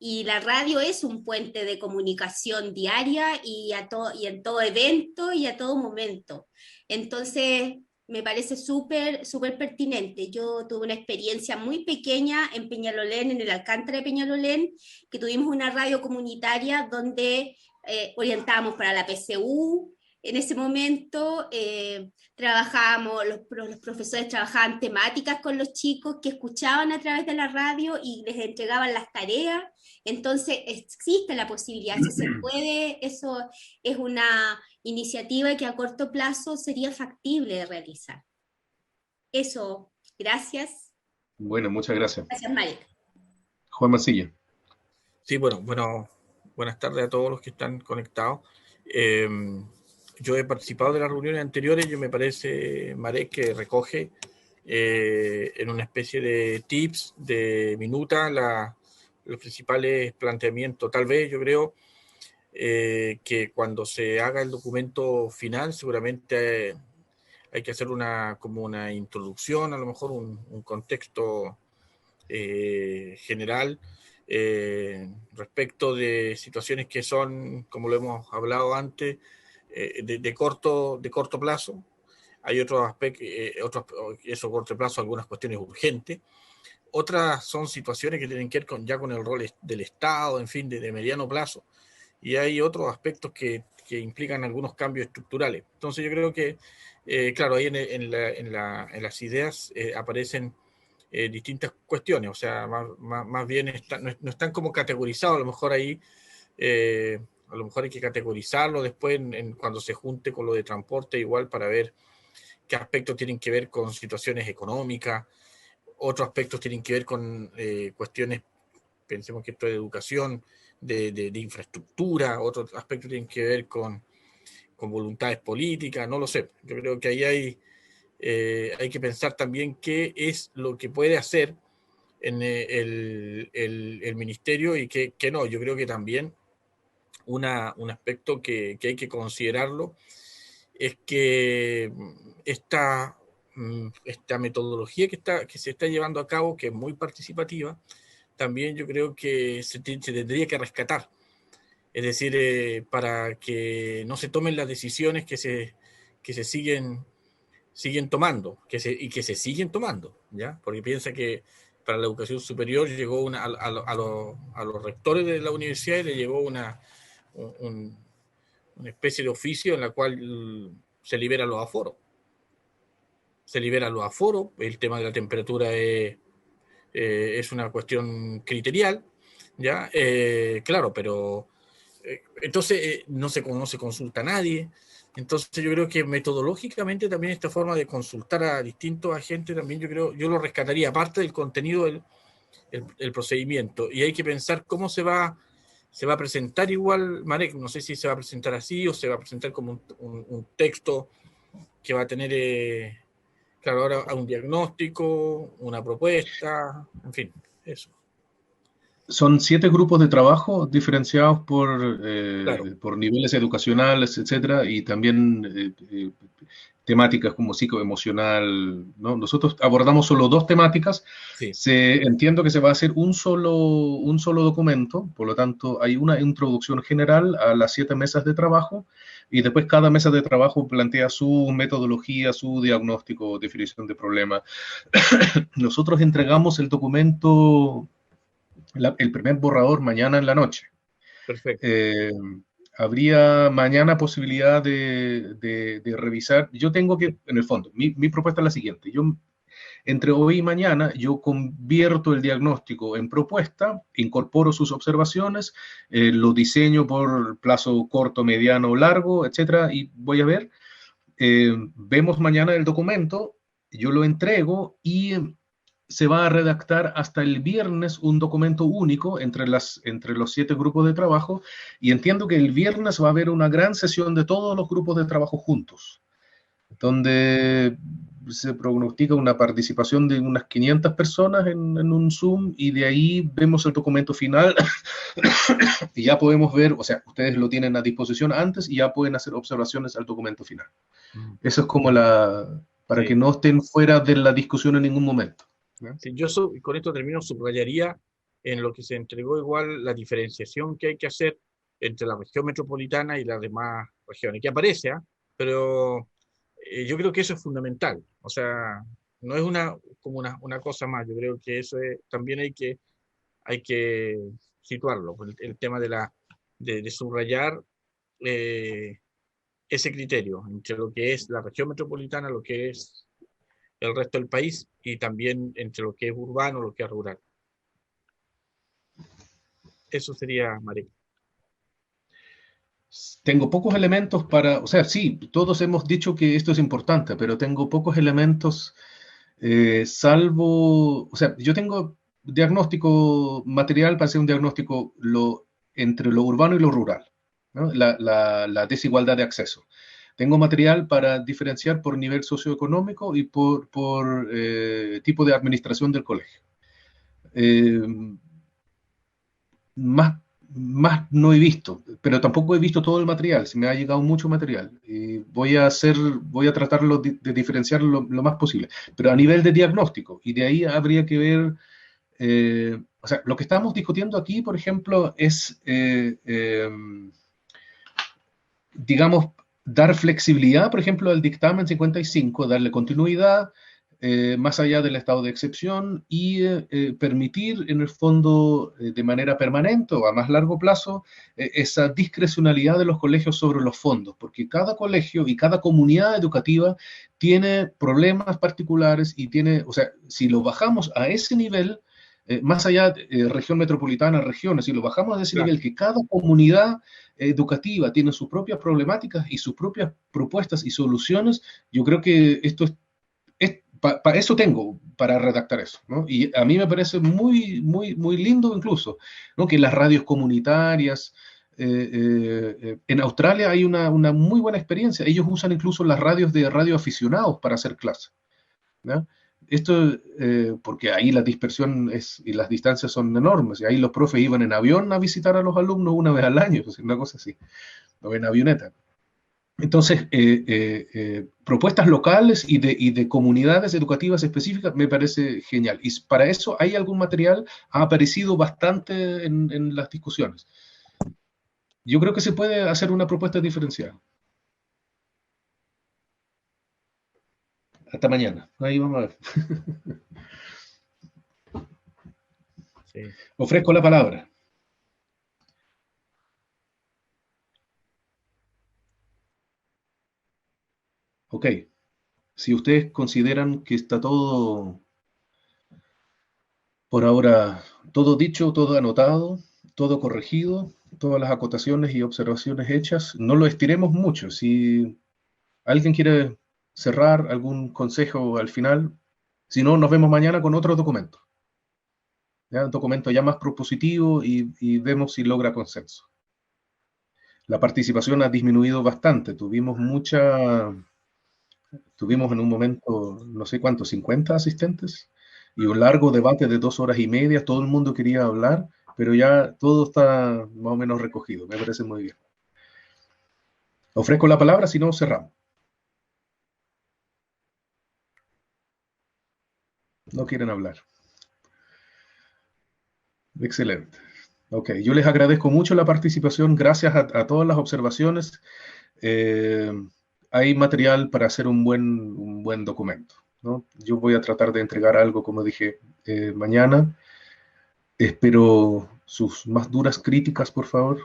y la radio es un puente de comunicación diaria y en todo evento y a todo momento. Entonces, me parece súper pertinente. Yo tuve una experiencia muy pequeña en Peñalolén, en el Alcántara de Peñalolén, que tuvimos una radio comunitaria donde orientábamos para la PCU. En ese momento trabajábamos, los profesores trabajaban temáticas con los chicos que escuchaban a través de la radio y les entregaban las tareas. Entonces existe la posibilidad, si se puede, eso es una iniciativa que a corto plazo sería factible de realizar. Eso, gracias. Bueno, muchas gracias. Gracias, Marek. Juan Mancilla. Sí, bueno, buenas tardes a todos los que están conectados. Yo he participado de las reuniones anteriores, me parece, Marek, que recoge en una especie de tips, de minuta, los principales planteamientos. Tal vez yo creo que cuando se haga el documento final, seguramente hay que hacer como una introducción, a lo mejor un contexto general respecto de situaciones que son, como lo hemos hablado antes, de corto plazo. Hay otros aspectos, eso corto plazo, algunas cuestiones urgentes. Otras son situaciones que tienen que ver ya con el rol del Estado, en fin, de mediano plazo. Y hay otros aspectos que implican algunos cambios estructurales. Entonces yo creo que, claro, ahí en las ideas aparecen distintas cuestiones, o sea, más bien no están como categorizados, a lo mejor ahí, a lo mejor hay que categorizarlo después cuando se junte con lo de transporte, igual para ver qué aspectos tienen que ver con situaciones económicas, otros aspectos tienen que ver con cuestiones, pensemos que esto es de educación, de infraestructura, otros aspectos tienen que ver con voluntades políticas, no lo sé. Yo creo que ahí hay que pensar también qué es lo que puede hacer en el ministerio y qué no. Yo creo que también un aspecto que hay que considerarlo es que esta metodología que se está llevando a cabo, que es muy participativa, también yo creo que se tendría que rescatar. Es decir, para que no se tomen las decisiones que se siguen tomando, que se siguen tomando, ¿ya? Porque piensa que para la educación superior llegó a los rectores de la universidad y le llegó una especie de oficio en la cual se liberan los aforos. El tema de la temperatura es una cuestión criterial, ¿ya? Claro, pero entonces no se consulta a nadie. Entonces yo creo que metodológicamente también esta forma de consultar a distintos agentes también yo lo rescataría, aparte del contenido del procedimiento. Y hay que pensar cómo se va a presentar igual, Marek, no sé si se va a presentar así o se va a presentar como un texto que va a tener, claro, ahora un diagnóstico, una propuesta, en fin, eso. Son 7 grupos de trabajo diferenciados Claro. por niveles educacionales, etcétera, y también temáticas como psicoemocional, ¿no? Nosotros abordamos solo 2 temáticas. Sí. Entiendo que se va a hacer un solo documento, por lo tanto hay una introducción general a las 7 mesas de trabajo y después cada mesa de trabajo plantea su metodología, su diagnóstico, definición de problema. Nosotros entregamos el documento, el primer borrador mañana en la noche. Perfecto. Habría mañana posibilidad de revisar. Yo tengo que, en el fondo, mi propuesta es la siguiente. Entre hoy y mañana, yo convierto el diagnóstico en propuesta, incorporo sus observaciones, lo diseño por plazo corto, mediano o largo, etcétera, y voy a ver. Vemos mañana el documento, yo lo entrego y se va a redactar hasta el viernes un documento único entre los 7 grupos de trabajo, y entiendo que el viernes va a haber una gran sesión de todos los grupos de trabajo juntos, donde se prognostica una participación de unas 500 personas en un Zoom, y de ahí vemos el documento final y ya podemos ver, o sea, ustedes lo tienen a disposición antes y ya pueden hacer observaciones al documento final. Eso es como para que no estén fuera de la discusión en ningún momento. Sí, con esto termino, subrayaría en lo que se entregó igual la diferenciación que hay que hacer entre la región metropolitana y las demás regiones, que aparece, pero yo creo que eso es fundamental. O sea, no es como una cosa más. Yo creo que eso también hay que situarlo. El tema de subrayar ese criterio entre lo que es la región metropolitana, lo que es el resto del país, y también entre lo que es urbano, lo que es rural. Eso sería, Marek. Tengo pocos elementos o sea, sí, todos hemos dicho que esto es importante, pero tengo pocos elementos, salvo, o sea, yo tengo diagnóstico material para hacer un diagnóstico entre lo urbano y lo rural, ¿no? La desigualdad de acceso. Tengo material para diferenciar por nivel socioeconómico y por tipo de administración del colegio. Más no he visto, pero tampoco he visto todo el material. Se me ha llegado mucho material y voy a tratarlo de diferenciar lo más posible, pero a nivel de diagnóstico, y de ahí habría que ver, o sea, lo que estamos discutiendo aquí, por ejemplo, es, digamos, dar flexibilidad, por ejemplo, al dictamen 55, darle continuidad, más allá del estado de excepción, y permitir, en el fondo, de manera permanente o a más largo plazo, esa discrecionalidad de los colegios sobre los fondos, porque cada colegio y cada comunidad educativa tiene problemas particulares y tiene, o sea, si lo bajamos a ese nivel, más allá de región metropolitana, regiones, si lo bajamos a ese nivel, que cada comunidad educativa tiene sus propias problemáticas y sus propias propuestas y soluciones, yo creo que esto para eso tengo, para redactar eso, ¿no? Y a mí me parece muy, muy, muy lindo incluso, ¿no? Que las radios comunitarias, en Australia hay una muy buena experiencia. Ellos usan incluso las radios de radioaficionados para hacer clases, ¿no? Esto, porque ahí la dispersión y las distancias son enormes, y ahí los profes iban en avión a visitar a los alumnos una vez al año, una cosa así, o en avioneta. Entonces, propuestas locales y de comunidades educativas específicas me parece genial. Y para eso hay algún material, ha aparecido bastante en las discusiones. Yo creo que se puede hacer una propuesta diferenciada. Hasta mañana. Ahí vamos a ver. Sí. Ofrezco la palabra. Ok. Si ustedes consideran que está todo, por ahora, todo dicho, todo anotado, todo corregido, todas las acotaciones y observaciones hechas, no lo estiremos mucho. Si alguien quiere cerrar algún consejo al final, si no, nos vemos mañana con otro documento. ¿Ya? Un documento ya más propositivo, y vemos si logra consenso. La participación ha disminuido bastante. Tuvimos en un momento, no sé cuántos, 50 asistentes, y un largo debate de 2 horas y media. Todo el mundo quería hablar, pero ya todo está más o menos recogido. Me parece muy bien. Ofrezco la palabra, si no, cerramos. No quieren hablar. Excelente. Ok, yo les agradezco mucho la participación. Gracias a todas las observaciones. Hay material para hacer un buen documento, ¿no? Yo voy a tratar de entregar algo, como dije, mañana. Espero sus más duras críticas, por favor.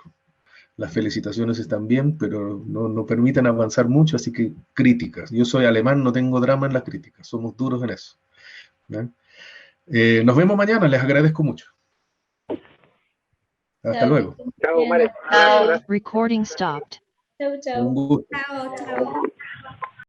Las felicitaciones están bien, pero no permiten avanzar mucho, así que críticas. Yo soy alemán, no tengo drama en las críticas. Somos duros en eso, ¿no? Nos vemos mañana, les agradezco mucho. Hasta luego. Chao, Marek. Recording stopped. Chau, chau. Un gusto. Chao, chao.